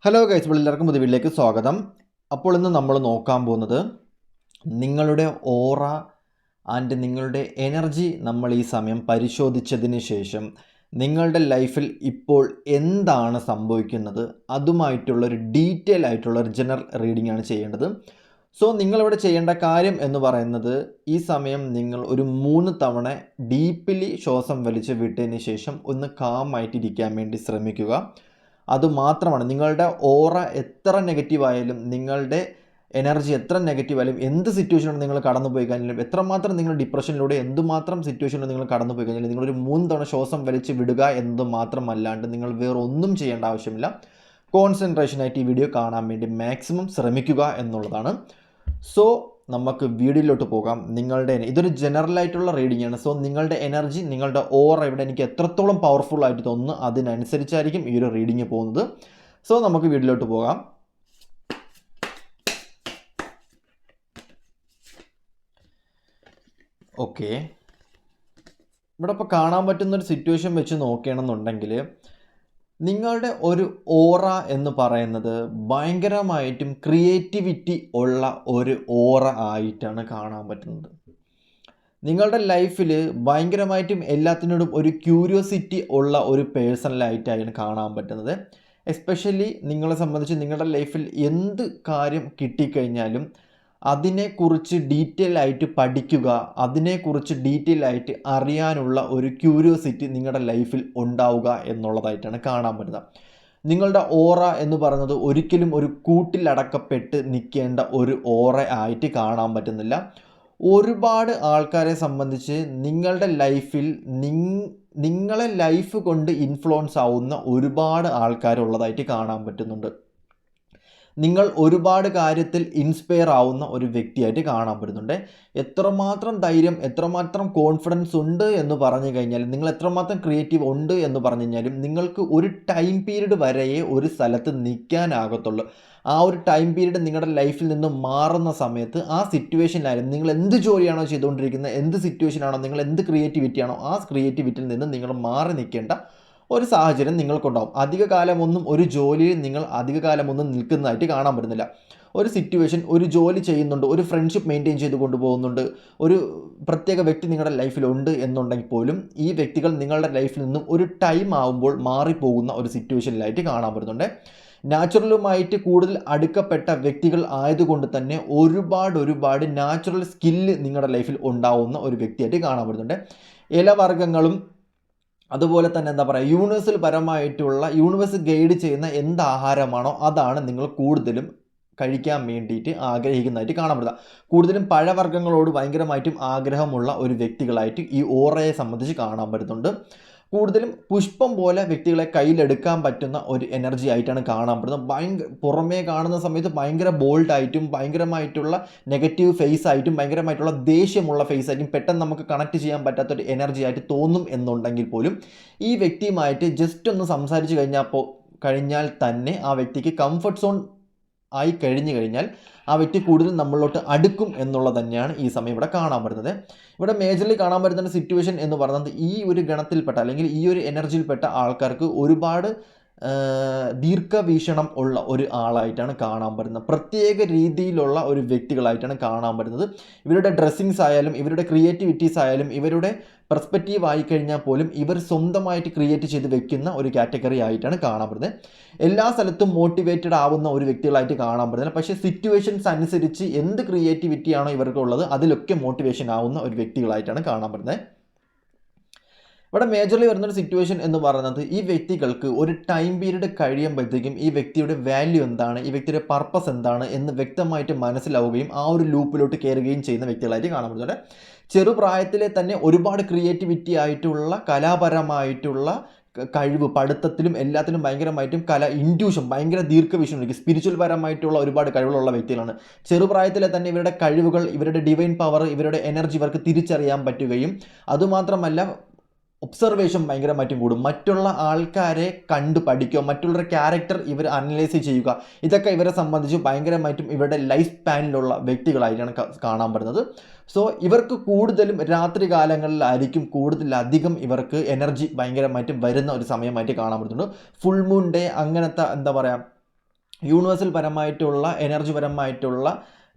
Hello guys, എല്ലാവർക്കും പുതിയ വീട്ടിലേക്ക് സ്വാഗതം. അപ്പോൾ ഇന്ന് നമ്മൾ നോക്കാൻ പോകുന്നത് നിങ്ങളുടെ ഓറ ആൻഡ് നിങ്ങളുടെ എനർജി നമ്മൾ ഈ സമയം പരിശോധിച്ചതിന് ശേഷം നിങ്ങളുടെ ലൈഫിൽ ഇപ്പോൾ എന്താണ് സംഭവിക്കുന്നത് അതുമായിട്ടുള്ളൊരു ഡീറ്റെയിൽ ആയിട്ടുള്ളൊരു ജനറൽ റീഡിംഗ് ആണ് ചെയ്യേണ്ടത്. സോ നിങ്ങളിവിടെ ചെയ്യേണ്ട കാര്യം എന്ന് പറയുന്നത്, ഈ സമയം നിങ്ങൾ ഒരു 3 തവണ ഡീപ്പിലി ശ്വാസം വലിച്ച് വിട്ടതിന് ശേഷം ഒന്ന് കാമായിട്ടിരിക്കാൻ വേണ്ടി ശ്രമിക്കുക. അതുമാത്രമാണ്. നിങ്ങളുടെ ഓറ എത്ര നെഗറ്റീവായാലും, നിങ്ങളുടെ എനർജി എത്ര നെഗറ്റീവായാലും, എന്ത് സിറ്റുവേഷനിലൂടെ നിങ്ങൾ കടന്നു പോയി കഴിഞ്ഞാലും, എത്രമാത്രം നിങ്ങൾ ഡിപ്രഷനിലൂടെ എന്തുമാത്രം സിറ്റുവേഷനിലൂടെ നിങ്ങൾ കടന്നു പോയി കഴിഞ്ഞാലും, നിങ്ങളൊരു 3 തവണ ശ്വാസം വലിച്ച് വിടുക എന്നത് മാത്രമല്ലാണ്ട് നിങ്ങൾ വേറെ ഒന്നും ചെയ്യേണ്ട ആവശ്യമില്ല. കോൺസെൻട്രേഷനായിട്ട് ഈ വീഡിയോ കാണാൻ വേണ്ടി മാക്സിമം ശ്രമിക്കുക എന്നുള്ളതാണ്. സോ നമുക്ക് വീഡിയോയിലോട്ട് പോകാം. ഇതൊരു ജനറൽ ആയിട്ടുള്ള റീഡിംഗ് ആണ്. സോ നിങ്ങളുടെ എനർജി, നിങ്ങളുടെ ഓറ ഇവിടെ എനിക്ക് എത്രത്തോളം പവർഫുൾ ആയിട്ട് തോന്നുന്നു അതിനനുസരിച്ചായിരിക്കും ഈ ഒരു റീഡിംഗ് പോകുന്നത്. സോ നമുക്ക് വീഡിയോയിലോട്ട് പോകാം. ഓക്കെ, ഇവിടെ ഇപ്പോൾ കാണാൻ പറ്റുന്നൊരു സിറ്റുവേഷൻ വെച്ച് നോക്കുകയാണെന്നുണ്ടെങ്കിൽ, നിങ്ങളുടെ ഒരു ഓറ എന്ന് പറയുന്നത് ഭയങ്കരമായിട്ടും ക്രിയേറ്റിവിറ്റി ഉള്ള ഒരു ഓറ ആയിട്ടാണ് കാണാൻ പറ്റുന്നത്. നിങ്ങളുടെ ലൈഫിൽ ഭയങ്കരമായിട്ടും എല്ലാത്തിനോടും ഒരു ക്യൂരിയോസിറ്റി ഉള്ള ഒരു പേഴ്സണലായിട്ടാണ് കാണാൻ പറ്റുന്നത്. എസ്പെഷ്യലി നിങ്ങളെ സംബന്ധിച്ച് നിങ്ങളുടെ ലൈഫിൽ എന്ത് കാര്യം കിട്ടിക്കഴിഞ്ഞാലും അതിനെക്കുറിച്ച് ഡീറ്റെയിൽ ആയിട്ട് പഠിക്കുക, അതിനെക്കുറിച്ച് ഡീറ്റെയിൽ ആയിട്ട് അറിയാനുള്ള ഒരു ക്യൂരിയോസിറ്റി നിങ്ങളുടെ ലൈഫിൽ ഉണ്ടാവുക എന്നുള്ളതായിട്ടാണ് കാണാൻ പറ്റുന്നത്. നിങ്ങളുടെ ഓറ എന്ന് പറയുന്നത് ഒരിക്കലും ഒരു കൂട്ടിലടക്കപ്പെട്ട് നിൽക്കേണ്ട ഒരു ഓറ ആയിട്ട് കാണാൻ പറ്റുന്നില്ല. ഒരുപാട് ആൾക്കാരെ സംബന്ധിച്ച് നിങ്ങളുടെ ലൈഫിൽ നിങ്ങളെ ലൈഫ് കൊണ്ട് ഇൻഫ്ലുവൻസ് ആവുന്ന ഒരുപാട് ആൾക്കാരുള്ളതായിട്ട് കാണാൻ പറ്റുന്നുണ്ട്. നിങ്ങൾ ഒരുപാട് കാര്യത്തിൽ ഇൻസ്പയർ ആവുന്ന ഒരു വ്യക്തിയായിട്ട് കാണാൻ പറ്റുന്നുണ്ട്. എത്രമാത്രം ധൈര്യം, എത്രമാത്രം കോൺഫിഡൻസ് ഉണ്ട് എന്ന് പറഞ്ഞു കഴിഞ്ഞാൽ, നിങ്ങൾ എത്രമാത്രം ക്രിയേറ്റീവ് ഉണ്ട് എന്ന് പറഞ്ഞു കഴിഞ്ഞാലും, നിങ്ങൾക്ക് ഒരു ടൈം പീരീഡ് വരെയേ ഒരു സ്ഥലത്ത് നിൽക്കാനാകത്തുള്ളൂ. ആ ഒരു ടൈം പീരീഡ് നിങ്ങളുടെ ലൈഫിൽ നിന്ന് മാറുന്ന സമയത്ത് ആ സിറ്റുവേഷനിലായാലും, നിങ്ങൾ എന്ത് ജോലിയാണോ ചെയ്തുകൊണ്ടിരിക്കുന്നത്, എന്ത് സിറ്റുവേഷനാണോ, നിങ്ങൾ എന്ത് ക്രിയേറ്റിവിറ്റിയാണോ, ആ ക്രിയേറ്റിവിറ്റിയിൽ നിന്ന് നിങ്ങൾ മാറി നിൽക്കേണ്ട ഒരു സാഹചര്യം നിങ്ങൾക്കുണ്ടാവും. അധിക കാലമൊന്നും ഒരു ജോലിയിൽ നിങ്ങൾ അധിക കാലമൊന്നും നിൽക്കുന്നതായിട്ട് കാണാൻ പറ്റുന്നില്ല. ഒരു സിറ്റുവേഷൻ, ഒരു ജോലി ചെയ്യുന്നുണ്ട്, ഒരു ഫ്രണ്ട്ഷിപ്പ് മെയിൻറ്റെയിൻ ചെയ്ത് കൊണ്ടുപോകുന്നുണ്ട്, ഒരു പ്രത്യേക വ്യക്തി നിങ്ങളുടെ ലൈഫിലുണ്ട് എന്നുണ്ടെങ്കിൽ പോലും ഈ വ്യക്തികൾ നിങ്ങളുടെ ലൈഫിൽ നിന്നും ഒരു ടൈം ആകുമ്പോൾ മാറിപ്പോകുന്ന ഒരു സിറ്റുവേഷനിലായിട്ട് കാണാൻ പറ്റുന്നുണ്ട്. നാച്ചുറലുമായിട്ട് കൂടുതൽ അടുക്കപ്പെട്ട വ്യക്തികൾ ആയതുകൊണ്ട് തന്നെ ഒരുപാട് നാച്ചുറൽ സ്കില്ല് നിങ്ങളുടെ ലൈഫിൽ ഉണ്ടാവുന്ന ഒരു വ്യക്തിയായിട്ട് കാണാൻ പറ്റുന്നുണ്ട്. ഇലവർഗ്ഗങ്ങളും അതുപോലെ തന്നെ എന്താ പറയുക, യൂണിവേഴ്സൽ പരമായിട്ടുള്ള യൂണിവേഴ്സ് ഗൈഡ് ചെയ്യുന്ന എന്ത് ആഹാരമാണോ അതാണ് നിങ്ങൾ കൂടുതലും കഴിക്കാൻ വേണ്ടിയിട്ട് ആഗ്രഹിക്കുന്നതായിട്ട് കാണാൻ പറ്റുക. കൂടുതലും പഴവർഗ്ഗങ്ങളോട് ഭയങ്കരമായിട്ടും ആഗ്രഹമുള്ള ഒരു വ്യക്തികളായിട്ട് ഈ ഓറയെ സംബന്ധിച്ച് കാണാൻ പറ്റുന്നുണ്ട്. കൂടുതലും പുഷ്പം പോലെ വ്യക്തികളെ കയ്യിലെടുക്കാൻ പറ്റുന്ന ഒരു എനർജി ആയിട്ടാണ് കാണാൻ പറ്റുന്നത്. പുറമേ കാണുന്ന സമയത്ത് ഭയങ്കര ബോൾഡായിട്ടും ഭയങ്കരമായിട്ടുള്ള നെഗറ്റീവ് ഫേസ് ആയിട്ടും ഭയങ്കരമായിട്ടുള്ള ദേഷ്യമുള്ള ഫേസ് ആയിട്ടും പെട്ടെന്ന് നമുക്ക് കണക്ട് ചെയ്യാൻ പറ്റാത്തൊരു എനർജി ആയിട്ട് തോന്നും എന്നുണ്ടെങ്കിൽ പോലും ഈ വ്യക്തിയുമായിട്ട് ജസ്റ്റ് ഒന്ന് സംസാരിച്ച് കഴിഞ്ഞാൽ തന്നെ ആ വ്യക്തിക്ക് കംഫർട്ട് സോൺ ആയി കഴിഞ്ഞാൽ ആ വ്യക്തി കൂടുതൽ നമ്മളിലോട്ട് അടുക്കും എന്നുള്ളത് തന്നെയാണ് ഈ സമയം ഇവിടെ കാണാൻ പറ്റുന്നത്. ഇവിടെ മേജർലി കാണാൻ പറ്റുന്ന സിറ്റുവേഷൻ എന്ന് പറയുന്നത്, ഈ ഒരു ഗണത്തിൽപ്പെട്ട അല്ലെങ്കിൽ ഈ ഒരു എനർജിയിൽപ്പെട്ട ആൾക്കാർക്ക് ഒരുപാട് ദീർഘവീക്ഷണം ഉള്ള ഒരു ആളായിട്ടാണ് കാണാൻ പറ്റുന്നത്. പ്രത്യേക രീതിയിലുള്ള ഒരു വ്യക്തികളായിട്ടാണ് കാണാൻ പറ്റുന്നത്. ഇവരുടെ ഡ്രസ്സിങ്സ് ആയാലും, ഇവരുടെ ക്രിയേറ്റിവിറ്റീസ് ആയാലും, ഇവരുടെ പെർസ്പെക്റ്റീവ് ആയിക്കഴിഞ്ഞാൽ പോലും ഇവർ സ്വന്തമായിട്ട് ക്രിയേറ്റ് ചെയ്ത് വെക്കുന്ന ഒരു കാറ്റഗറി ആയിട്ടാണ് കാണാൻ പറ്റുന്നത്. എല്ലാ സ്ഥലത്തും മോട്ടിവേറ്റഡ് ആവുന്ന ഒരു വ്യക്തികളായിട്ട് കാണാൻ പറ്റുന്നത്. പക്ഷേ സിറ്റുവേഷൻസ് അനുസരിച്ച് എന്ത് ക്രിയേറ്റിവിറ്റിയാണോ ഇവർക്കുള്ളത് അതിലൊക്കെ മോട്ടിവേഷൻ ആവുന്ന ഒരു വ്യക്തികളായിട്ടാണ് കാണാൻ പറ്റുന്നത്. ഇവിടെ മേജർലി വരുന്നൊരു സിറ്റുവേഷൻ എന്ന് പറയുന്നത്, ഈ വ്യക്തികൾക്ക് ഒരു ടൈം പീരീഡ് കഴിയുമ്പോഴത്തേക്കും ഈ വ്യക്തിയുടെ വാല്യൂ എന്താണ്, ഈ വ്യക്തിയുടെ പർപ്പസ് എന്താണ് എന്ന് വ്യക്തമായിട്ട് മനസ്സിലാവുകയും ആ ഒരു ലൂപ്പിലോട്ട് കയറുകയും ചെയ്യുന്ന വ്യക്തികളായിട്ട് കാണാൻ പറ്റുന്നുണ്ട്. ചെറുപ്രായത്തിലെ തന്നെ ഒരുപാട് ക്രിയേറ്റിവിറ്റി ആയിട്ടുള്ള, കലാപരമായിട്ടുള്ള കഴിവ്, പഠിത്തത്തിലും എല്ലാത്തിലും ഭയങ്കരമായിട്ടും ഇൻഡ്യൂഷൻ, ഭയങ്കര ദീർഘവീക്ഷണം, സ്പിരിച്വൽ പരമായിട്ടുള്ള ഒരുപാട് കഴിവുകളുള്ള വ്യക്തികളാണ്. ചെറുപ്രായത്തിലെ തന്നെ ഇവരുടെ കഴിവുകൾ, ഇവരുടെ ഡിവൈൻ പവർ, ഇവരുടെ എനർജി ഇവർക്ക് തിരിച്ചറിയാൻ പറ്റുകയും അതുമാത്രമല്ല ഒബ്സർവേഷൻ ഭയങ്കരമായിട്ടും കൂടും. മറ്റുള്ള ആൾക്കാരെ കണ്ടു പഠിക്കുക, മറ്റുള്ളവരുടെ ക്യാരക്ടർ ഇവർ അനലൈസ് ചെയ്യുക, ഇതൊക്കെ ഇവരെ സംബന്ധിച്ച് ഭയങ്കരമായിട്ടും ഇവരുടെ ലൈഫ് സ്പാനിലുള്ള വ്യക്തികളായിട്ടാണ് കാണാൻ പറ്റുന്നത്. സോ ഇവർക്ക് കൂടുതലും രാത്രി കാലങ്ങളിലായിരിക്കും കൂടുതലധികം ഇവർക്ക് എനർജി ഭയങ്കരമായിട്ടും വരുന്ന ഒരു സമയമായിട്ട് കാണാൻ പറ്റുന്നുണ്ട്. ഫുൾ മൂൺ ഡേ അങ്ങനത്തെ എന്താ പറയുക, യൂണിവേഴ്സൽ പരമായിട്ടുള്ള എനർജി പരമായിട്ടുള്ള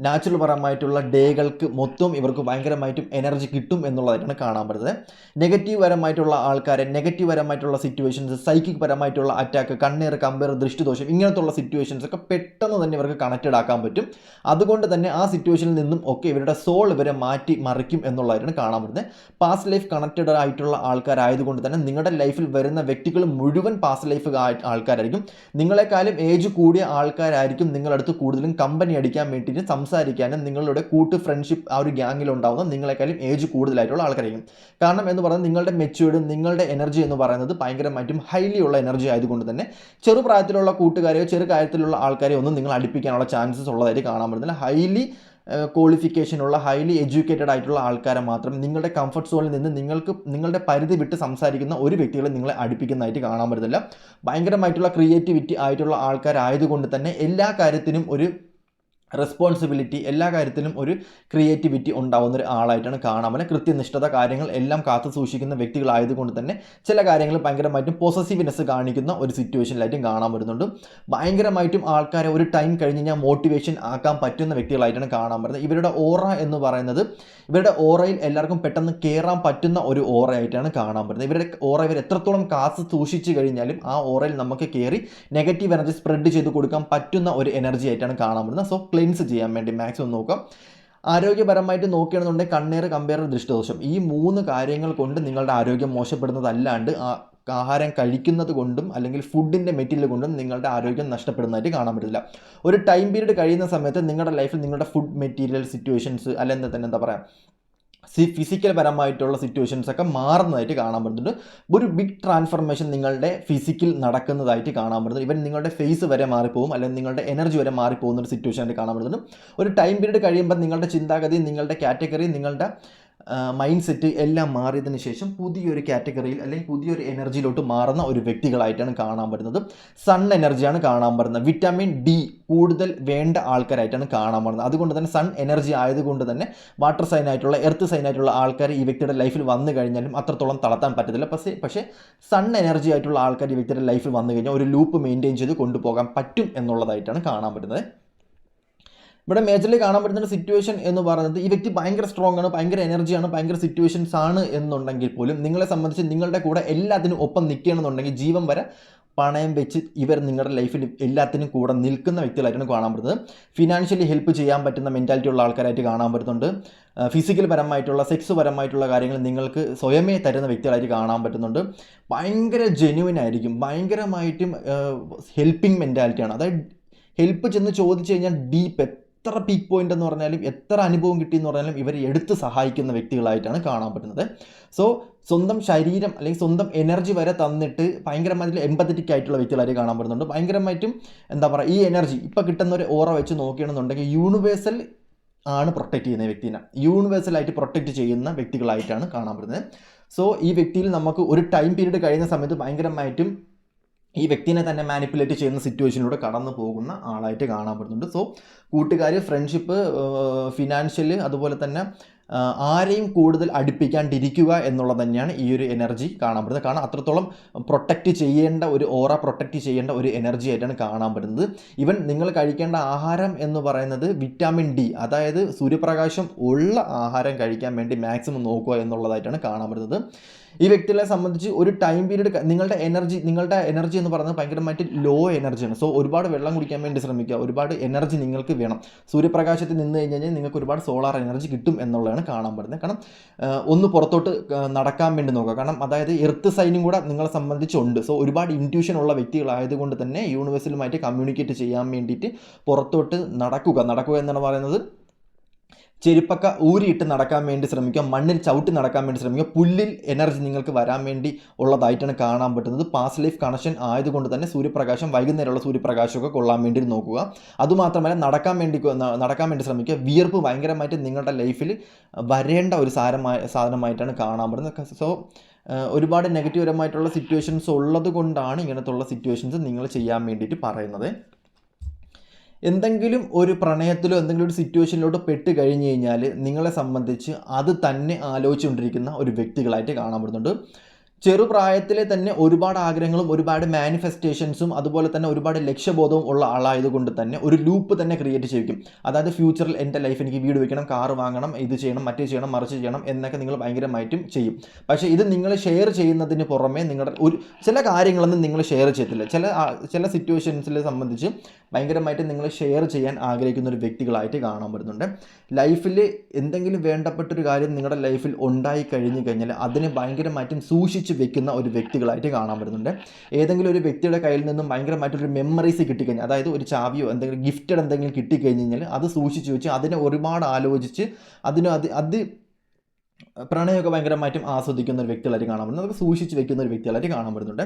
നാച്ചുറൽ പരമായിട്ടുള്ള ഡേകൾക്ക് മൊത്തം ഇവർക്ക് ഭയങ്കരമായിട്ടും എനർജി കിട്ടും എന്നുള്ളതായിട്ടാണ് കാണാൻ പറ്റുന്നത്. നെഗറ്റീവ് പരമായിട്ടുള്ള ആൾക്കാരെ, നെഗറ്റീവ് പരമായിട്ടുള്ള സിറ്റുവേഷൻസ്, സൈക്കിക് പരമായിട്ടുള്ള അറ്റാക്ക്, കണ്ണീർ, കമ്പയർ, ദൃഷ്ടിദോഷം, ഇങ്ങനത്തുള്ള സിറ്റുവേഷൻസ് ഒക്കെ പെട്ടെന്ന് തന്നെ ഇവർക്ക് കണക്റ്റഡ് ആക്കാൻ പറ്റും. അതുകൊണ്ട് തന്നെ ആ സിറ്റുവേഷനിൽ നിന്നും ഒക്കെ ഇവരുടെ സോൾ ഇവരെ മാറ്റി മറിക്കും എന്നുള്ളതായിട്ടാണ് കാണാൻ പറ്റുന്നത്. പാസ്റ്റ് ലൈഫ് കണക്റ്റഡ് ആയിട്ടുള്ള ആൾക്കാരായതുകൊണ്ട് തന്നെ നിങ്ങളുടെ ലൈഫിൽ വരുന്ന വ്യക്തികൾ മുഴുവൻ പാസ്റ്റ് ലൈഫ് ആൾക്കാരായിരിക്കും. നിങ്ങളെക്കാളും ഏജ് കൂടിയ ആൾക്കാരായിരിക്കും നിങ്ങളടുത്ത് കൂടുതലും കമ്പനി അടിക്കാൻ വേണ്ടിയിട്ട് സംസാരിക്കാനും നിങ്ങളുടെ കൂട്ട് ഫ്രണ്ട്ഷിപ്പ് ആ ഒരു ഗ്യാങ്ങിൽ ഉണ്ടാവുന്ന നിങ്ങളെക്കാളും ഏജ് കൂടുതലായിട്ടുള്ള ആൾക്കാരായിരിക്കും. കാരണം എന്ന് പറയുന്നത് നിങ്ങളുടെ മെച്യൂർഡും നിങ്ങളുടെ എനർജി എന്ന് പറയുന്നത് ഭയങ്കരമായിട്ടും ഹൈലി ഉള്ള എനർജി ആയതുകൊണ്ട് തന്നെ ചെറുപ്രായത്തിലുള്ള കൂട്ടുകാരെയോ ചെറു കാര്യത്തിലുള്ള ആൾക്കാരെയോ ഒന്നും നിങ്ങൾ അടുപ്പിക്കാനുള്ള ചാൻസസ് ഉള്ളതായിട്ട് കാണാൻ പറ്റുന്നില്ല. ഹൈലി ക്വാളിഫിക്കേഷനുള്ള, ഹൈലി എഡ്യൂക്കേറ്റഡ് ആയിട്ടുള്ള ആൾക്കാരെ മാത്രം നിങ്ങളുടെ കംഫർട്ട് സോണിൽ നിന്ന് നിങ്ങളുടെ പരിധി വിട്ട് സംസാരിക്കുന്ന ഒരു വ്യക്തികളെ നിങ്ങളെ അടുപ്പിക്കുന്നതായിട്ട് കാണാൻ പറ്റുന്നില്ല. ഭയങ്കരമായിട്ടുള്ള ക്രിയേറ്റിവിറ്റി ആയിട്ടുള്ള ആൾക്കാരായതുകൊണ്ട് തന്നെ എല്ലാ കാര്യത്തിനും ഒരു റെസ്പോൺസിബിലിറ്റി, എല്ലാ കാര്യത്തിലും ഒരു ക്രിയേറ്റിവിറ്റി ഉണ്ടാവുന്ന ഒരു ആളായിട്ടാണ് കാണാൻ പറ്റുന്നത്. കൃത്യനിഷ്ഠത, കാര്യങ്ങൾ എല്ലാം കാത്തു സൂക്ഷിക്കുന്ന വ്യക്തികളായതുകൊണ്ട് തന്നെ ചില കാര്യങ്ങൾ ഭയങ്കരമായിട്ടും പോസസീവ്നെസ് കാണിക്കുന്ന ഒരു സിറ്റുവേഷനിലായിട്ടും കാണാൻ വരുന്നുണ്ട്. ഭയങ്കരമായിട്ടും ആൾക്കാരെ ഒരു ടൈം കഴിഞ്ഞ് കഴിഞ്ഞാൽ മോട്ടിവേഷൻ ആക്കാൻ പറ്റുന്ന വ്യക്തികളായിട്ടാണ് കാണാൻ പറ്റുന്നത്. ഇവരുടെ ഓറ എന്ന് പറയുന്നത്, ഇവരുടെ ഓറയിൽ എല്ലാവർക്കും പെട്ടെന്ന് കയറാൻ പറ്റുന്ന ഒരു ഓറയായിട്ടാണ് കാണാൻ പറ്റുന്നത്. ഇവരുടെ ഓറ ഇവർ എത്രത്തോളം കാത്തു സൂക്ഷിച്ച് കഴിഞ്ഞാലും ആ ഓറയിൽ നമുക്ക് കയറി നെഗറ്റീവ് എനർജി സ്പ്രെഡ് ചെയ്ത് കൊടുക്കാൻ പറ്റുന്ന ഒരു എനർജി ആയിട്ടാണ് കാണാൻ പറ്റുന്നത്. സോ ക്ലെൻസ് ചെയ്യാൻ വേണ്ടി മാക്സിമം നോക്കാം. ആരോഗ്യപരമായിട്ട് നോക്കുകയാണെന്നുണ്ടെങ്കിൽ കണ്ണീർ, കമ്പയർ, ദൃഷ്ടിദോഷം, ഈ 3 കാര്യങ്ങൾ കൊണ്ട് നിങ്ങളുടെ ആരോഗ്യം മോശപ്പെടുന്നതല്ലാണ്ട് ആഹാരം കഴിക്കുന്നത് കൊണ്ടും അല്ലെങ്കിൽ ഫുഡിൻ്റെ മെറ്റീരിയൽ കൊണ്ടും നിങ്ങളുടെ ആരോഗ്യം നഷ്ടപ്പെടുന്നതായിട്ട് കാണാൻ പറ്റില്ല. ഒരു ടൈം പീരീഡ് കഴിയുന്ന സമയത്ത് നിങ്ങളുടെ ലൈഫിൽ നിങ്ങളുടെ ഫുഡ് മെറ്റീരിയൽ സിറ്റുവേഷൻസ് അല്ലെങ്കിൽ തന്നെ എന്താ പറയുക ഫിസിക്കൽ പരമായിട്ടുള്ള സിറ്റുവേഷൻസ് ഒക്കെ മാറുന്നതായിട്ട് കാണാൻ പറ്റുന്നുണ്ട്. ഒരു ബിഗ് ട്രാൻസ്ഫർമേഷൻ നിങ്ങളുടെ ഫിസിക്കൽ നടക്കുന്നതായിട്ട് കാണാൻ പറ്റുന്നത്. ഇവൻ നിങ്ങളുടെ ഫേസ് വരെ മാറിപ്പോകും, അല്ലെങ്കിൽ നിങ്ങളുടെ എനർജി വരെ മാറിപ്പോകുന്ന ഒരു സിറ്റുവേഷനായിട്ട് കാണാൻ പറ്റുന്നുണ്ട്. ഒരു ടൈം പീരീഡ് കഴിയുമ്പോൾ നിങ്ങളുടെ ചിന്താഗതി, നിങ്ങളുടെ കാറ്റഗറി, നിങ്ങളുടെ മൈൻഡ് സെറ്റ് എല്ലാം മാറിയതിന് ശേഷം പുതിയൊരു കാറ്റഗറിയിൽ അല്ലെങ്കിൽ പുതിയൊരു എനർജിയിലോട്ട് മാറുന്ന ഒരു വ്യക്തികളായിട്ടാണ് കാണാൻ പറ്റുന്നത്. സൺ എനർജിയാണ് കാണാൻ പറ്റുന്നത്. വിറ്റാമിൻ ഡി കൂടുതൽ വേണ്ട ആൾക്കാരായിട്ടാണ് കാണാൻ പറ്റുന്നത്. അതുകൊണ്ട് തന്നെ സൺ എനർജി ആയതുകൊണ്ട് തന്നെ വാട്ടർ സൈനായിട്ടുള്ള, എർത്ത് സൈനായിട്ടുള്ള ആൾക്കാർ ഈ വ്യക്തിയുടെ ലൈഫിൽ വന്നു കഴിഞ്ഞാലും അത്രത്തോളം തളർത്താൻ പറ്റത്തില്ല. പക്ഷേ സൺ എനർജി ആയിട്ടുള്ള ആൾക്കാർ ഈ വ്യക്തിയുടെ ലൈഫിൽ വന്നു കഴിഞ്ഞാൽ ഒരു ലൂപ്പ് മെയിൻറ്റെയിൻ ചെയ്ത് കൊണ്ടുപോകാൻ പറ്റും എന്നുള്ളതായിട്ടാണ് കാണാൻ പറ്റുന്നത്. ഇവിടെ മേജർലി കാണാൻ പറ്റുന്ന സിറ്റുവേഷൻ എന്ന് പറയുന്നത് ഈ വ്യക്തി ഭയങ്കര സ്ട്രോങ് ആണ്, ഭയങ്കര എനർജിയാണ്, ഭയങ്കര സിറ്റുവേഷൻസ് ആണ് എന്നുണ്ടെങ്കിൽ പോലും നിങ്ങളെ സംബന്ധിച്ച് നിങ്ങളുടെ കൂടെ എല്ലാത്തിനും ഒപ്പം നിൽക്കുകയാണെന്നുണ്ടെങ്കിൽ ജീവൻ വരെ പണയം വെച്ച് ഇവർ നിങ്ങളുടെ ലൈഫിൽ എല്ലാത്തിനും കൂടെ നിൽക്കുന്ന വ്യക്തികളായിട്ടാണ് കാണാൻ പറ്റുന്നത്. ഫിനാൻഷ്യലി ഹെൽപ്പ് ചെയ്യാൻ പറ്റുന്ന മെൻറ്റാലിറ്റി ഉള്ള ആൾക്കാരായിട്ട് കാണാൻ പറ്റുന്നുണ്ട്. ഫിസിക്കൽ പരമായിട്ടുള്ള, സെക്സ് പരമായിട്ടുള്ള കാര്യങ്ങൾ നിങ്ങൾക്ക് സ്വയമേ തരുന്ന വ്യക്തികളായിട്ട് കാണാൻ പറ്റുന്നുണ്ട്. ഭയങ്കര ജെന്യുവൻ ആയിരിക്കും, ഭയങ്കരമായിട്ടും ഹെൽപ്പിംഗ് മെൻറ്റാലിറ്റിയാണ്. അതായത് ഹെൽപ്പ് ചെന്ന് ചോദിച്ചു കഴിഞ്ഞാൽ ഡീപ്പ്, എത്ര പീക്ക് പോയിന്റ് എന്ന് പറഞ്ഞാലും എത്ര അനുഭവം കിട്ടിയെന്ന് പറഞ്ഞാലും ഇവർ എടുത്ത് സഹായിക്കുന്ന വ്യക്തികളായിട്ടാണ് കാണാൻ പറ്റുന്നത്. സോ സ്വന്തം ശരീരം അല്ലെങ്കിൽ സ്വന്തം എനർജി വരെ തന്നിട്ട് ഭയങ്കരമായിട്ട് എമ്പത്തറ്റിക് ആയിട്ടുള്ള വ്യക്തികളായിട്ട് കാണാൻ പറ്റുന്നുണ്ട്. ഭയങ്കരമായിട്ടും എന്താ പറയുക, ഈ എനർജി ഇപ്പോൾ കിട്ടുന്ന ഒരു ഓറ വെച്ച് നോക്കുകയാണെന്നുണ്ടെങ്കിൽ യൂണിവേഴ്സൽ ആണ് പ്രൊട്ടക്റ്റ് ചെയ്യുന്ന വ്യക്തിനെ, യൂണിവേഴ്സലായിട്ട് പ്രൊട്ടക്റ്റ് ചെയ്യുന്ന വ്യക്തികളായിട്ടാണ് കാണാൻ പറ്റുന്നത്. സോ ഈ വ്യക്തിയിൽ നമുക്ക് ഒരു ടൈം പീരീഡ് കഴിയുന്ന സമയത്ത് ഭയങ്കരമായിട്ടും ഈ വ്യക്തിനെ തന്നെ മാനിപ്പുലേറ്റ് ചെയ്യുന്ന സിറ്റുവേഷനിലൂടെ കടന്നു പോകുന്ന ആളായിട്ട് കാണാൻ പറ്റുന്നുണ്ട്. സോ കൂട്ടുകാർ, ഫ്രണ്ട്ഷിപ്പ്, ഫിനാൻഷ്യൽ, അതുപോലെ തന്നെ ആരെയും കൂടുതൽ അടുപ്പിക്കാണ്ടിരിക്കുക എന്നുള്ളത് തന്നെയാണ് ഈ ഒരു എനർജി കാണാൻ പറ്റുന്നത്. കാരണം അത്രത്തോളം പ്രൊട്ടക്റ്റ് ചെയ്യേണ്ട ഒരു ഓറ, പ്രൊട്ടക്റ്റ് ചെയ്യേണ്ട ഒരു എനർജി ആയിട്ടാണ് കാണാൻ പറ്റുന്നത്. ഈവൻ നിങ്ങൾ കഴിക്കേണ്ട ആഹാരം എന്ന് പറയുന്നത് വിറ്റാമിൻ ഡി, അതായത് സൂര്യപ്രകാശം ഉള്ള ആഹാരം കഴിക്കാൻ വേണ്ടി മാക്സിമം നോക്കുക എന്നുള്ളതായിട്ടാണ് കാണാൻ പറ്റുന്നത്. ഈ വ്യക്തികളെ സംബന്ധിച്ച് ഒരു ടൈം പീരീഡ് നിങ്ങളുടെ എനർജി എന്ന് പറയുന്നത് ഭയങ്കരമായിട്ട് ലോ എനർജിയാണ്. സോ ഒരുപാട് വെള്ളം കുടിക്കാൻ വേണ്ടി ശ്രമിക്കുക, ഒരുപാട് എനർജി നിങ്ങൾക്ക് വേണം. സൂര്യപ്രകാശത്തിൽ നിന്ന് കഴിഞ്ഞാൽ നിങ്ങൾക്ക് ഒരുപാട് സോളാർ എനർജി കിട്ടും എന്നുള്ളതാണ് കാണാൻ പറ്റുന്നത്. കാരണം ഒന്ന് പുറത്തോട്ട് നടക്കാൻ വേണ്ടി നോക്കുക. കാരണം അതായത് എർത്ത് സൈനും കൂടെ നിങ്ങളെ സംബന്ധിച്ചുണ്ട്. സോ ഒരുപാട് ഇൻറ്റ്യൂഷൻ ഉള്ള വ്യക്തികളായതുകൊണ്ട് തന്നെ യൂണിവേഴ്സലുമായിട്ട് കമ്മ്യൂണിക്കേറ്റ് ചെയ്യാൻ വേണ്ടിയിട്ട് പുറത്തോട്ട് നടക്കുക എന്നാണ് പറയുന്നത്. ചെരുപ്പൊക്കെ ഊരിയിട്ട് നടക്കാൻ വേണ്ടി ശ്രമിക്കുക, മണ്ണിൽ ചവിട്ടി നടക്കാൻ വേണ്ടി ശ്രമിക്കുക. പുല്ലിൽ എനർജി നിങ്ങൾക്ക് വരാൻ വേണ്ടി ഉള്ളതായിട്ടാണ് കാണാൻ പറ്റുന്നത്. പാസ്റ്റ് ലൈഫ് കണക്ഷൻ ആയതുകൊണ്ട് തന്നെ സൂര്യപ്രകാശം, വൈകുന്നേരമുള്ള സൂര്യപ്രകാശമൊക്കെ കൊള്ളാൻ വേണ്ടി നോക്കുക. അതുമാത്രമല്ല നടക്കാൻ വേണ്ടി ശ്രമിക്കുക. വിയർപ്പ് ഭയങ്കരമായിട്ട് നിങ്ങളുടെ ലൈഫിൽ വരേണ്ട ഒരു സാധനമായിട്ടാണ് കാണാൻ പറ്റുന്നത്. സോ ഒരുപാട് നെഗറ്റീവ് പരമായിട്ടുള്ള സിറ്റുവേഷൻസ് ഉള്ളത് കൊണ്ടാണ് ഇങ്ങനത്തുള്ള സിറ്റുവേഷൻസ് നിങ്ങൾ ചെയ്യാൻ വേണ്ടിയിട്ട് പറയുന്നത്. എന്തെങ്കിലും ഒരു പ്രണയത്തിലോ എന്തെങ്കിലും ഒരു സിറ്റുവേഷനിലോട്ട് പെട്ട് കഴിഞ്ഞ് കഴിഞ്ഞാൽ നിങ്ങളെ സംബന്ധിച്ച് അത് തന്നെ ആലോചിച്ചുകൊണ്ടിരിക്കുന്ന ഒരു വ്യക്തികളായിട്ട് കാണാൻ പറ്റുന്നുണ്ട്. ചെറുപ്രായത്തിലെ തന്നെ ഒരുപാട് ആഗ്രഹങ്ങളും ഒരുപാട് മാനിഫെസ്റ്റേഷൻസും അതുപോലെ തന്നെ ഒരുപാട് ലക്ഷ്യബോധവും ഉള്ള ആളായതുകൊണ്ട് തന്നെ ഒരു ലൂപ്പ് തന്നെ ക്രിയേറ്റ് ചെയ്യിക്കും. അതായത് ഫ്യൂച്ചറിൽ എൻ്റെ ലൈഫ് എനിക്ക് വീട് വെക്കണം, കാറ് വാങ്ങണം, ഇത് ചെയ്യണം, മറ്റേ ചെയ്യണം, മറിച്ച് ചെയ്യണം എന്നൊക്കെ നിങ്ങൾ ഭയങ്കരമായിട്ടും ചെയ്യും. പക്ഷേ ഇത് നിങ്ങൾ ഷെയർ ചെയ്യുന്നതിന് പുറമെ നിങ്ങളുടെ ചില കാര്യങ്ങളൊന്നും നിങ്ങൾ ഷെയർ ചെയ്യത്തില്ല. ചില സിറ്റുവേഷൻസിൽ സംബന്ധിച്ച് ഭയങ്കരമായിട്ട് നിങ്ങൾ ഷെയർ ചെയ്യാൻ ആഗ്രഹിക്കുന്ന ഒരു വ്യക്തികളായിട്ട് കാണാൻ പറ്റുന്നുണ്ട്. ലൈഫിൽ എന്തെങ്കിലും വേണ്ടപ്പെട്ടൊരു കാര്യം നിങ്ങളുടെ ലൈഫിൽ ഉണ്ടായി കഴിഞ്ഞു കഴിഞ്ഞാൽ അതിനെ ഭയങ്കരമായിട്ടും സൂക്ഷിച്ച് വെക്കുന്ന ഒരു വ്യക്തികളായിട്ട് കാണാൻ പറ്റുന്നുണ്ട്. ഏതെങ്കിലും ഒരു വ്യക്തിയുടെ കയ്യിൽ നിന്നും ഭയങ്കരമായിട്ടൊരു മെമ്മറീസ് കിട്ടിക്കഴിഞ്ഞാൽ, അതായത് ഒരു ചാവിയോ എന്തെങ്കിലും ഗിഫ്റ്റഡ് എന്തെങ്കിലും കിട്ടിക്കഴിഞ്ഞ് കഴിഞ്ഞാൽ അത് സൂക്ഷിച്ച് വെച്ച് അതിനെ ഒരുപാട് ആലോചിച്ച് അത് പ്രണയമൊക്കെ ഭയങ്കരമായിട്ടും ആസ്വദിക്കുന്ന ഒരു വ്യക്തികളായിട്ട് കാണാൻ പറ്റുന്നത്, അതൊക്കെ സൂക്ഷിച്ച് വെക്കുന്ന ഒരു വ്യക്തികളായിട്ട് കാണാൻ പറ്റുന്നുണ്ട്.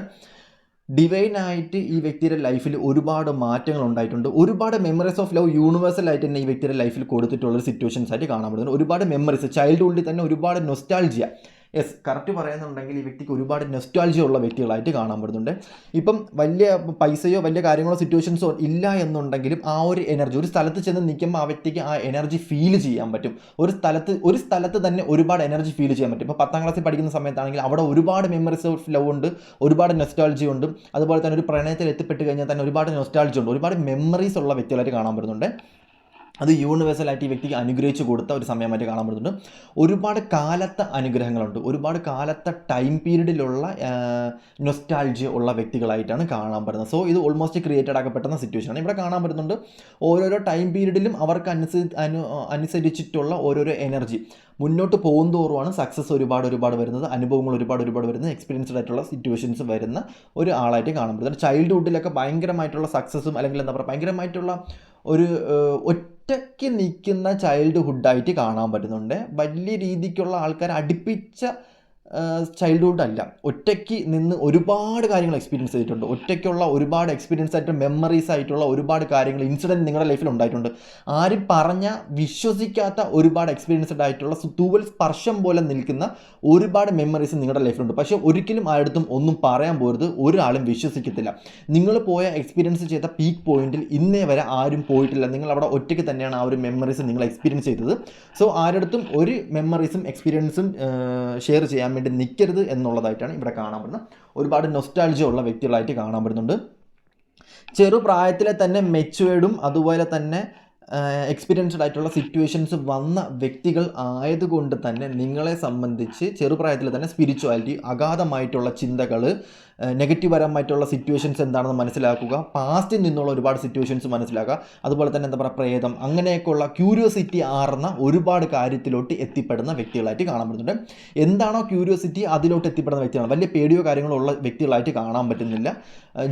ഡിവൈനായിട്ട് ഈ വ്യക്തിയുടെ ലൈഫിൽ ഒരുപാട് മാറ്റങ്ങൾ ഉണ്ടായിട്ടുണ്ട്. ഒരുപാട് മെമ്മറീസ് ഓഫ് ലവ് യൂണിവേഴ്സലായിട്ട് തന്നെ ഈ വ്യക്തിയുടെ ലൈഫിൽ കൊടുത്തിട്ടുള്ള സിറ്റുവേഷൻസ് ആയിട്ട് കാണാൻ പറ്റുന്നുണ്ട്. ഒരുപാട് മെമ്മറീസ്, ചൈൽഡ്ഹുഡിൽ തന്നെ ഒരുപാട് നൊസ്റ്റാൾജിയ, യെസ് കറക്റ്റ് പറയുന്നുണ്ടെങ്കിൽ ഈ വ്യക്തിക്ക് ഒരുപാട് നൊസ്റ്റാൾജിയ ഉള്ള വ്യക്തികളായിട്ട് കാണാൻ പറ്റുന്നുണ്ട്. ഇപ്പം വലിയ പൈസയോ വലിയ കാര്യങ്ങളോ സിറ്റുവേഷൻസോ ഇല്ല എന്നുണ്ടെങ്കിലും ആ ഒരു എനർജി, ഒരു സ്ഥലത്ത് ചെന്ന് നിൽക്കുമ്പോൾ ആ വ്യക്തിക്ക് ആ എനർജി ഫീൽ ചെയ്യാൻ പറ്റും. ഒരു സ്ഥലത്ത് തന്നെ ഒരുപാട് എനർജി ഫീൽ ചെയ്യാൻ പറ്റും. ഇപ്പോൾ 10ാം ക്ലാസ്സിൽ പഠിക്കുന്ന സമയത്താണെങ്കിൽ അവിടെ ഒരുപാട് മെമ്മറീസ് ഓഫ് ലവ് ഉണ്ട്, ഒരുപാട് നൊസ്റ്റാൾജി ഉണ്ട്. അതുപോലെ തന്നെ ഒരു പ്രണയത്തിൽ എത്തിപ്പെട്ട് കഴിഞ്ഞാൽ തന്നെ ഒരുപാട് നൊസ്റ്റാൾജി ഉണ്ട്, ഒരുപാട് മെമ്മറീസ് ഉള്ള വ്യക്തികളായിട്ട് കാണാൻ പറ്റുന്നുണ്ട്. അത് യൂണിവേഴ്സലായിട്ട് ഈ വ്യക്തിക്ക് അനുഗ്രഹിച്ച് കൊടുത്ത ഒരു സമയമായിട്ട് കാണാൻ പറ്റുന്നുണ്ട്. ഒരുപാട് കാലത്തെ അനുഗ്രഹങ്ങളുണ്ട്, ഒരുപാട് കാലത്തെ ടൈം പീരീഡിലുള്ള നൊസ്റ്റാൾജിയ ഉള്ള വ്യക്തികളായിട്ടാണ് കാണാൻ പറ്റുന്നത്. സോ ഇത് ഓൾമോസ്റ്റ് ക്രിയേറ്റഡ് ആക്കപ്പെടുന്ന സിറ്റുവേഷനാണ് ഇവിടെ കാണാൻ പറ്റുന്നുണ്ട്. ഓരോരോ ടൈം പീരീഡിലും അവർക്ക് അനുസരിച്ചിട്ടുള്ള ഓരോരോ എനർജി മുന്നോട്ട് പോകുന്തോറുമാണ് സക്സസ് ഒരുപാട് വരുന്നത്, അനുഭവങ്ങൾ ഒരുപാട് വരുന്നത്, എക്സ്പീരിയൻസ്ഡ് ആയിട്ടുള്ള സിറ്റുവേഷൻസ് വരുന്ന ഒരു ആളായിട്ട് കാണാൻ പറ്റുന്നത്. ചൈൽഡ്ഹുഡിലൊക്കെ ഭയങ്കരമായിട്ടുള്ള സക്സസ്സും അല്ലെങ്കിൽ എന്താ പറയുക ഭയങ്കരമായിട്ടുള്ള ഒരു ഒറ്റയ്ക്ക് നിൽക്കുന്ന ചൈൽഡ്ഹുഡായിട്ട് കാണാൻ പറ്റുന്നുണ്ട്. വലിയ രീതിക്കുള്ള ആൾക്കാർ അടുപ്പിച്ച ചൈൽഡ്ഹുഡ് അല്ല, ഒറ്റയ്ക്ക് നിന്ന് ഒരുപാട് കാര്യങ്ങൾ എക്സ്പീരിയൻസ് ചെയ്തിട്ടുണ്ട്. ഒറ്റയ്ക്കുള്ള ഒരുപാട് എക്സ്പീരിയൻസ് ആയിട്ട് മെമ്മറീസ് ആയിട്ടുള്ള ഒരുപാട് കാര്യങ്ങൾ ഇൻസിഡൻറ്റ് നിങ്ങളുടെ ലൈഫിൽ ഉണ്ടായിട്ടുണ്ട്. ആരും പറഞ്ഞാൽ വിശ്വസിക്കാത്ത ഒരുപാട് എക്സ്പീരിയൻസ്ഡ് ആയിട്ടുള്ള തൂവൽ സ്പർശം പോലെ നിൽക്കുന്ന ഒരുപാട് മെമ്മറീസ് നിങ്ങളുടെ ലൈഫിലുണ്ട്. പക്ഷേ ഒരിക്കലും ആരുടെ ഒന്നും പറയാൻ പോരുത്, ഒരാളും വിശ്വസിക്കത്തില്ല. നിങ്ങൾ പോയ എക്സ്പീരിയൻസ് ചെയ്ത പീക്ക് പോയിന്റിൽ ഇന്നേ വരെ ആരും പോയിട്ടില്ല. നിങ്ങൾ അവിടെ ഒറ്റയ്ക്ക് തന്നെയാണ് ആ ഒരു മെമ്മറീസ് നിങ്ങൾ എക്സ്പീരിയൻസ് ചെയ്തത്. സോ ആരുടെ ഒരു മെമ്മറീസും എക്സ്പീരിയൻസും ഷെയർ ചെയ്യാൻ വേണ്ടി നിൽക്കരുത് എന്നുള്ളതായിട്ടാണ് ഇവിടെ കാണാൻ പറ്റുന്നത്. ഒരുപാട് നൊസ്റ്റാൾജിയ ഉള്ള വ്യക്തികളായിട്ട് കാണാൻ പറ്റുന്നുണ്ട്. ചെറുപ്രായത്തിലെ തന്നെ മെച്യൂർഡും അതുപോലെ തന്നെ എക്സ്പീരിയൻസ്ഡ് ആയിട്ടുള്ള സിറ്റുവേഷൻസ് വന്ന വ്യക്തികൾ ആയതുകൊണ്ട് തന്നെ നിങ്ങളെ സംബന്ധിച്ച് ചെറുപ്രായത്തിൽ തന്നെ സ്പിരിച്വാലിറ്റി, അഗാധമായിട്ടുള്ള ചിന്തകൾ, നെഗറ്റീവ്പരമായിട്ടുള്ള സിറ്റുവേഷൻസ് എന്താണെന്ന് മനസ്സിലാക്കുക, പാസ്റ്റിൽ നിന്നുള്ള ഒരുപാട് സിറ്റുവേഷൻസ് മനസ്സിലാക്കുക, അതുപോലെ തന്നെ എന്താ പറയുക പ്രേതം, അങ്ങനെയൊക്കെയുള്ള ക്യൂരിയോസിറ്റി ആർന്ന ഒരുപാട് കാര്യത്തിലോട്ട് എത്തിപ്പെടുന്ന വ്യക്തികളായിട്ട് കാണാൻ പറ്റുന്നുണ്ട്. എന്താണോ ക്യൂരിയോസിറ്റി അതിലോട്ട് എത്തിപ്പെടുന്ന വ്യക്തികളാണ്. വലിയ പേടിയോ കാര്യങ്ങളോ ഉള്ള വ്യക്തികളായിട്ട് കാണാൻ പറ്റുന്നില്ല.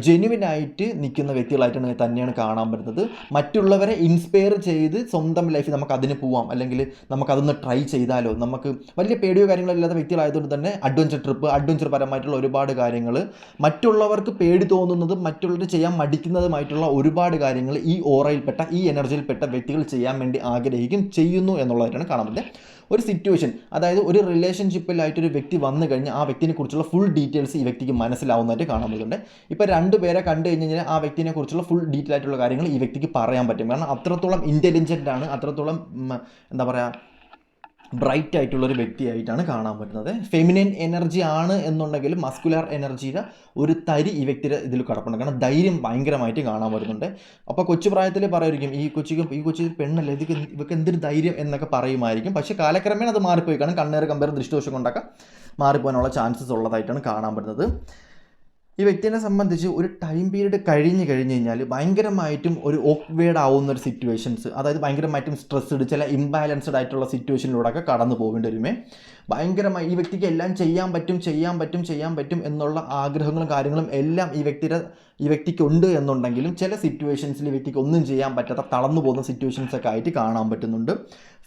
ജെന്യുവിനായിട്ട് നിൽക്കുന്ന വ്യക്തികളായിട്ടാണ് തന്നെയാണ് കാണാൻ പറ്റുന്നത്. മറ്റുള്ളവരെ ഇൻസ്പയർ ചെയ്ത് സ്വന്തം ലൈഫിൽ നമുക്ക് അതിന് പോവാം, അല്ലെങ്കിൽ നമുക്കതൊന്ന് ട്രൈ ചെയ്താലോ, നമുക്ക് വലിയ പേടിയോ കാര്യങ്ങളോ ഇല്ലാത്ത വ്യക്തികളായതുകൊണ്ട് തന്നെ അഡ്വഞ്ചർ പരമായിട്ടുള്ള ഒരുപാട് കാര്യങ്ങൾ, മറ്റുള്ളവർക്ക് പേടി തോന്നുന്നതും മറ്റുള്ളവർ ചെയ്യാൻ മടിക്കുന്നതുമായിട്ടുള്ള ഒരുപാട് കാര്യങ്ങൾ ഈ ഓറയിൽപ്പെട്ട ഈ എനർജിയിൽപ്പെട്ട വ്യക്തികൾ ചെയ്യാൻ വേണ്ടി ചെയ്യുന്നു എന്നുള്ളതായിട്ടാണ് കാണാൻ പറ്റുന്നത്. ഒരു സിറ്റുവേഷൻ, അതായത് ഒരു റിലേഷൻഷിപ്പിലായിട്ടൊരു വ്യക്തി വന്നു കഴിഞ്ഞാൽ ആ വ്യക്തിനെ കുറിച്ചുള്ള ഫുൾ ഡീറ്റെയിൽസ് ഈ വ്യക്തിക്ക് മനസ്സിലാവുന്നതായിട്ട് കാണാൻ പറ്റുന്നുണ്ട്. ഇപ്പോൾ 2 പേരെ കണ്ടു കഴിഞ്ഞാൽ ആ വ്യക്തിനെ കുറിച്ചുള്ള ഫുൾ ഡീറ്റെയിൽ ആയിട്ടുള്ള കാര്യങ്ങൾ ഈ വ്യക്തിക്ക് പറയാൻ പറ്റും. കാരണം അത്രത്തോളം ഇൻ്റലിജൻ്റ് ആണ്, അത്രത്തോളം എന്താ പറയുക ബ്രൈറ്റ് ആയിട്ടുള്ളൊരു വ്യക്തിയായിട്ടാണ് കാണാൻ പറ്റുന്നത്. ഫെമിനൈൻ എനർജി ആണ് എന്നുണ്ടെങ്കിലും മസ്കുലർ എനർജിയുടെ ഒരു തരി ഈ വ്യക്തിയുടെ ഇതിൽ കിടപ്പുണ്ട്. കാരണം ധൈര്യം ഭയങ്കരമായിട്ട് കാണാൻ പറ്റുന്നുണ്ട്. അപ്പോൾ കൊച്ചു പ്രായത്തിൽ പറയുമായിരിക്കും ഈ കൊച്ചു പെണ്ണല്ലേ, ഇവർക്ക് എന്തൊരു ധൈര്യം എന്നൊക്കെ പറയുമായിരിക്കും. പക്ഷേ കാലക്രമേണ അത് മാറിപ്പോയി. കാരണം കണ്ണേറ് കമ്പയർ ദൃഷ്ടിദോഷം കൊണ്ടൊക്കെ മാറിപ്പോകാനുള്ള ചാൻസസ് ഉള്ളതായിട്ടാണ് കാണാൻ പറ്റുന്നത്. ഈ വ്യക്തിനെ സംബന്ധിച്ച് ഒരു ടൈം പീരീഡ് കഴിഞ്ഞ് കഴിഞ്ഞാൽ ഭയങ്കരമായിട്ടും ഒരു ഓക്വേർഡ് ആവുന്ന ഒരു സിറ്റുവേഷൻസ്, അതായത് ഭയങ്കരമായിട്ടും സ്ട്രെസ്ഡ്, ചില ഇംബാലൻസ്ഡ് ആയിട്ടുള്ള സിറ്റുവേഷനിലൂടെയൊക്കെ കടന്നു പോകേണ്ടി വരുമേ. ഭയങ്കരമായി ഈ വ്യക്തിക്ക് എല്ലാം ചെയ്യാൻ പറ്റും എന്നുള്ള ആഗ്രഹങ്ങളും കാര്യങ്ങളും എല്ലാം ഈ വ്യക്തിക്കുണ്ട് എന്നുണ്ടെങ്കിലും ചില സിറ്റുവേഷൻസിൽ ഈ വ്യക്തിക്ക് ഒന്നും ചെയ്യാൻ പറ്റാത്ത തളർന്നു പോകുന്ന സിറ്റുവേഷൻസൊക്കെ ആയിട്ട് കാണാൻ പറ്റുന്നുണ്ട്.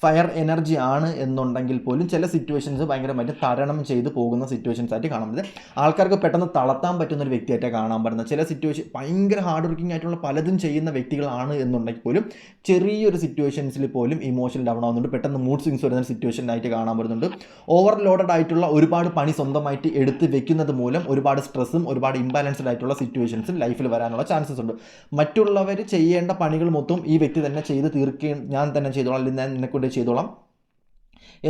ഫയർ എനർജി ആണ് എന്നുണ്ടെങ്കിൽ പോലും ചില സിറ്റുവേഷൻസ് ഭയങ്കരമായിട്ട് തരണം ചെയ്ത് പോകുന്ന സിറ്റുവേഷൻസ് ആയിട്ട് കാണാൻ പറ്റുന്നത്. ആൾക്കാർക്ക് പെട്ടെന്ന് തളർത്താൻ പറ്റുന്ന ഒരു വ്യക്തിയായിട്ട് കാണാൻ പറ്റുന്നത്. ചില സിറ്റുവേഷൻ ഭയങ്കര ഹാർഡ് വർക്കിംഗ് ആയിട്ടുള്ള പലതും ചെയ്യുന്ന വ്യക്തികളാണ് എന്നുണ്ടെങ്കിൽ പോലും ചെറിയൊരു സിറ്റുവേഷൻസിൽ പോലും ഇമോഷണൽ ഡൗൺ ആവുന്നുണ്ട്, പെട്ടെന്ന് മൂഡ് സ്വിങ്സ് വരുന്ന സിറ്റുവേഷനായിട്ട് കാണാൻ പറ്റുന്നുണ്ട്. ഓവർലോഡഡ് ആയിട്ടുള്ള ഒരുപാട് പണി സ്വന്തമായിട്ട് എടുത്ത് വെക്കുന്നത് മൂലം ഒരുപാട് സ്ട്രെസ്സും ഒരുപാട് ഇംബാലൻസ്ഡ് ആയിട്ടുള്ള സിറ്റുവേഷൻസും ലൈഫിൽ വരാനുള്ള ചാൻസസ് ഉണ്ട്. മറ്റുള്ളവർ ചെയ്യേണ്ട പണികൾ മൊത്തം ഈ വ്യക്തി തന്നെ ചെയ്ത് തീർക്കുകയും ഞാൻ തന്നെ ചെയ്തോളാം, അല്ലെങ്കിൽ ഞാൻ നിന്നെക്കൊണ്ട് ചെയ്തോളാം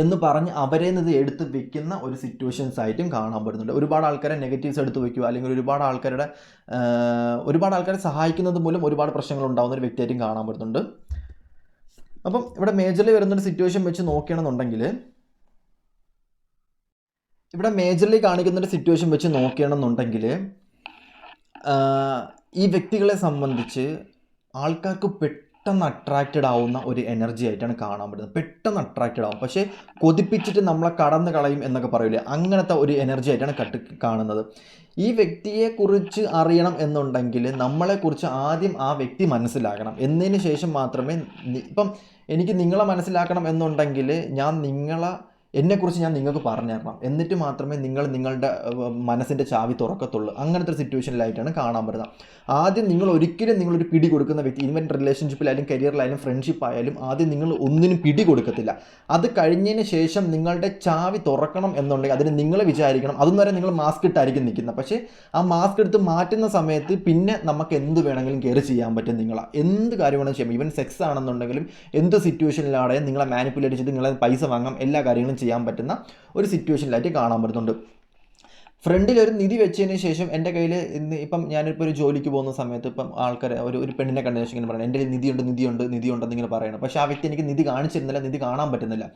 എന്ന് പറഞ്ഞ് അവരെ ഇത് എടുത്ത് വെക്കുന്ന ഒരു സിറ്റുവേഷൻസ് ആയിട്ടും കാണാൻ പറ്റുന്നുണ്ട്. ഒരുപാട് ആൾക്കാരെ നെഗറ്റീവ്സ് എടുത്ത് വെക്കുക, അല്ലെങ്കിൽ ഒരുപാട് ആൾക്കാരെ സഹായിക്കുന്നത് മൂലം ഒരുപാട് പ്രശ്നങ്ങൾ ഉണ്ടാകുന്ന ഒരു വ്യക്തിയായിട്ടും കാണാൻ പറ്റുന്നുണ്ട്. അപ്പം ഇവിടെ മേജറിൽ വരുന്നൊരു സിറ്റുവേഷൻ വെച്ച് നോക്കുകയാണെന്നുണ്ടെങ്കിൽ ഈ വ്യക്തികളെ സംബന്ധിച്ച് ആൾക്കാർക്ക് പെട്ടെന്ന് അട്രാക്റ്റഡ് ആവുന്ന ഒരു എനർജി ആയിട്ടാണ് കാണാൻ പറ്റുന്നത്. പെട്ടെന്ന് അട്രാക്റ്റഡ് ആവും, പക്ഷേ കൊതിപ്പിച്ചിട്ട് നമ്മളെ കടന്ന് കളയും എന്നൊക്കെ പറയില്ലേ, അങ്ങനത്തെ ഒരു എനർജി ആയിട്ടാണ് കാണുന്നത്. ഈ വ്യക്തിയെക്കുറിച്ച് അറിയണം എന്നുണ്ടെങ്കിൽ നമ്മളെക്കുറിച്ച് ആദ്യം ആ വ്യക്തി മനസ്സിലാക്കണം. എന്നതിന് ശേഷം മാത്രമേ ഇപ്പം എനിക്ക് നിങ്ങളെ മനസ്സിലാക്കണം എന്നുണ്ടെങ്കിൽ എന്നെക്കുറിച്ച് ഞാൻ നിങ്ങൾക്ക് പറഞ്ഞു തരണം, എന്നിട്ട് മാത്രമേ നിങ്ങളുടെ മനസ്സിൻ്റെ ചാവി തുറക്കത്തുള്ളൂ. അങ്ങനത്തെ ഒരു സിറ്റുവേഷനിലായിട്ടാണ് കാണാൻ പറ്റുന്നത്. ആദ്യം നിങ്ങളൊരു പിടി കൊടുക്കുന്ന വ്യക്തി, ഈവൻ റിലേഷൻഷിപ്പിലായാലും കരിയറിലായാലും ഫ്രണ്ട്ഷിപ്പ് ആയാലും ആദ്യം നിങ്ങൾ ഒന്നിനും പിടി കൊടുക്കത്തില്ല. അത് കഴിഞ്ഞതിന് ശേഷം നിങ്ങളുടെ ചാവി തുറക്കണം എന്നുണ്ടെങ്കിൽ അതിന് നിങ്ങൾ വിചാരിക്കണം. അതും വരെ നിങ്ങൾ മാസ്ക് ഇട്ടായിരിക്കും നിൽക്കുന്നത്. പക്ഷേ ആ മാസ്ക് എടുത്ത് മാറ്റുന്ന സമയത്ത് പിന്നെ നമുക്ക് എന്ത് വേണമെങ്കിലും കെയർ ചെയ്യാൻ പറ്റും. എന്ത് കാര്യം വേണമെങ്കിലും ചെയ്യാം. ഈവൻ സെക്സ് ആണെന്നുണ്ടെങ്കിലും എന്ത് സിറ്റുവേഷനിലാണ് നിങ്ങളെ മാനിപ്പുലേറ്റ് ചെയ്ത് നിങ്ങളെ പൈസ വാങ്ങാം, എല്ലാ കാര്യങ്ങളും ചെയ്യാൻ പറ്റുന്ന ഒരു സിറ്റുവേഷനിലായിട്ട് കാണാൻ പറ്റുന്നുണ്ട്. ഫ്രണ്ടിൽ ഒരു നിധി വെച്ചതിന് ശേഷം എൻ്റെ കയ്യിൽ ഇപ്പം ഞാനിപ്പോൾ ഒരു ജോലിക്ക് പോകുന്ന സമയത്ത് ഇപ്പം ആൾക്കാർ ഒരു പെണ്ണിനെ കണ്ടതിന് ശേഷം ഇങ്ങനെ പറയണം, എൻ്റെ കയ്യിൽ നിധിയുണ്ടെന്നിങ്ങനെ പറയണം. പക്ഷേ ആ വ്യക്തി എനിക്ക് നിധി കാണിച്ചിരുന്നില്ല, നിധി കാണാൻ പറ്റുന്നില്ല.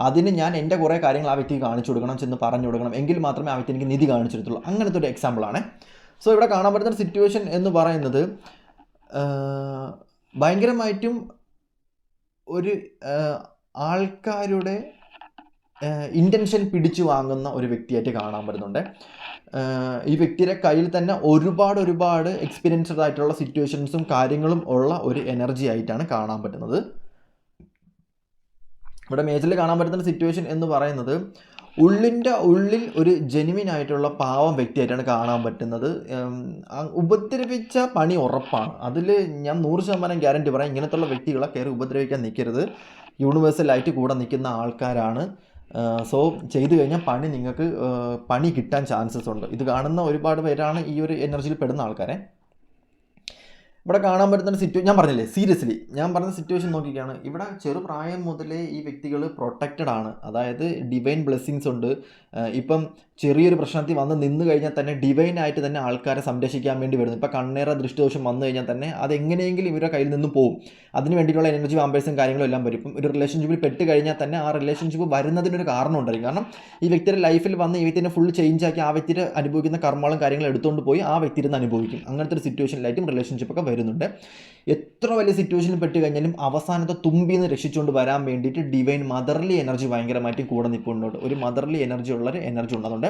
അതിന് ഞാൻ എൻ്റെ കുറേ കാര്യങ്ങൾ ആ വ്യക്തിക്ക് കാണിച്ചു കൊടുക്കണം, ചെന്ന് പറഞ്ഞു കൊടുക്കണം, എങ്കിൽ മാത്രമേ ആ വ്യക്തി എനിക്ക് നിധി കാണിച്ചെടുത്തുള്ളൂ. അങ്ങനത്തെ ഒരു എക്സാമ്പിളാണ്. സോ ഇവിടെ കാണാൻ പറ്റുന്ന സിറ്റുവേഷൻ എന്ന് പറയുന്നത് ഭയങ്കരമായിട്ടും ഒരു ആൾക്കാരുടെ ഇൻറ്റൻഷൻ പിടിച്ചു വാങ്ങുന്ന ഒരു വ്യക്തിയായിട്ട് കാണാൻ പറ്റുന്നുണ്ട്. ഈ വ്യക്തിയുടെ കയ്യിൽ തന്നെ ഒരുപാട് എക്സ്പീരിയൻസ്ഡ് ആയിട്ടുള്ള സിറ്റുവേഷൻസും കാര്യങ്ങളും ഉള്ള ഒരു എനർജി ആയിട്ടാണ് കാണാൻ പറ്റുന്നത്. ഇവിടെ മേജറിൽ കാണാൻ പറ്റുന്ന സിറ്റുവേഷൻ എന്ന് പറയുന്നത് ഉള്ളിൽ ഒരു ജെനുവിൻ ആയിട്ടുള്ള പാവം വ്യക്തിയായിട്ടാണ് കാണാൻ പറ്റുന്നത്. ഉപദ്രവിച്ച പണി ഉറപ്പാണ്. അതിൽ ഞാൻ 100% ഗ്യാരണ്ടി പറയാം. ഇങ്ങനത്തുള്ള വ്യക്തികളെ കയറി ഉപദ്രവിക്കാൻ നിൽക്കരുത്. യൂണിവേഴ്സലായിട്ട് കൂടെ നിൽക്കുന്ന ആൾക്കാരാണ്. സോ ചെയ്തു കഴിഞ്ഞാൽ നിങ്ങൾക്ക് പണി കിട്ടാൻ ചാൻസസ് ഉണ്ട്. ഇത് കാണുന്ന ഒരുപാട് പേരാണ് ഈ ഒരു എനർജിയിൽ പെടുന്ന ആൾക്കാരെ. ഇവിടെ കാണാൻ പറ്റുന്ന ഞാൻ പറഞ്ഞില്ലേ, സീരിയസ്ലി ഞാൻ പറഞ്ഞ സിറ്റുവേഷൻ നോക്കിയാണ്. ഇവിടെ ചെറുപ്രായം മുതലേ ഈ വ്യക്തികൾ പ്രൊട്ടക്റ്റഡ് ആണ്. അതായത് ഡിവൈൻ ബ്ലെസ്സിങ്സ് ഉണ്ട്. ഇപ്പം ചെറിയൊരു പ്രശ്നത്തിൽ വന്ന് നിന്ന് കഴിഞ്ഞാൽ തന്നെ ഡിവൈനായിട്ട് തന്നെ ആൾക്കാരെ സംരക്ഷിക്കാൻ വേണ്ടി വരുന്നു. ഇപ്പോൾ കണ്ണേറ ദൃഷ്ടിദോഷം വന്നു കഴിഞ്ഞാൽ തന്നെ അത് എങ്ങനെയെങ്കിലും ഇവരുടെ കയ്യിൽ നിന്ന് പോകും. അതിന് വേണ്ടിയിട്ടുള്ള എനർജി വാമ്പേഴ്സും കാര്യങ്ങളും എല്ലാം വരും. ഇപ്പം ഒരു റിലേഷൻഷിപ്പിൽ പെട്ട് കഴിഞ്ഞാൽ തന്നെ ആ റിലേഷൻഷിപ്പ് വരുന്നതിനൊരു കാരണം ഉണ്ടായിരിക്കും. കാരണം ഈ വ്യക്തിയുടെ ലൈഫിൽ വന്ന് ഈ വ്യക്തിനെ ഫുൾ ചേഞ്ച് ആക്കി ആ വ്യക്തിയുടെ അനുഭവിക്കുന്ന കർമ്മങ്ങളും കാര്യങ്ങളും എടുത്തുകൊണ്ട് പോയി ആ വ്യക്തി ഇരുന്ന് അനുഭവിക്കും. അങ്ങനത്തെ ഒരു സിറ്റുവേഷനിലായിട്ടും റിലേഷൻഷിപ്പൊക്കെ വരുന്നുണ്ട്. എത്ര വലിയ സിറ്റുവേഷനിൽ പെട്ട് കഴിഞ്ഞാലും അവസാനത്തെ തുമ്പിന്ന് രക്ഷിച്ചുകൊണ്ട് വരാൻ വേണ്ടിയിട്ട് ഡിവൈൻ മദർലി എനർജി ഭയങ്കരമായിട്ട് കൂടെ നിൽപ്പുണ്ട്. ഒരു മദർലി എനർജി ഉള്ളൊരു എനർജി ഉണ്ട്. അതുകൊണ്ട്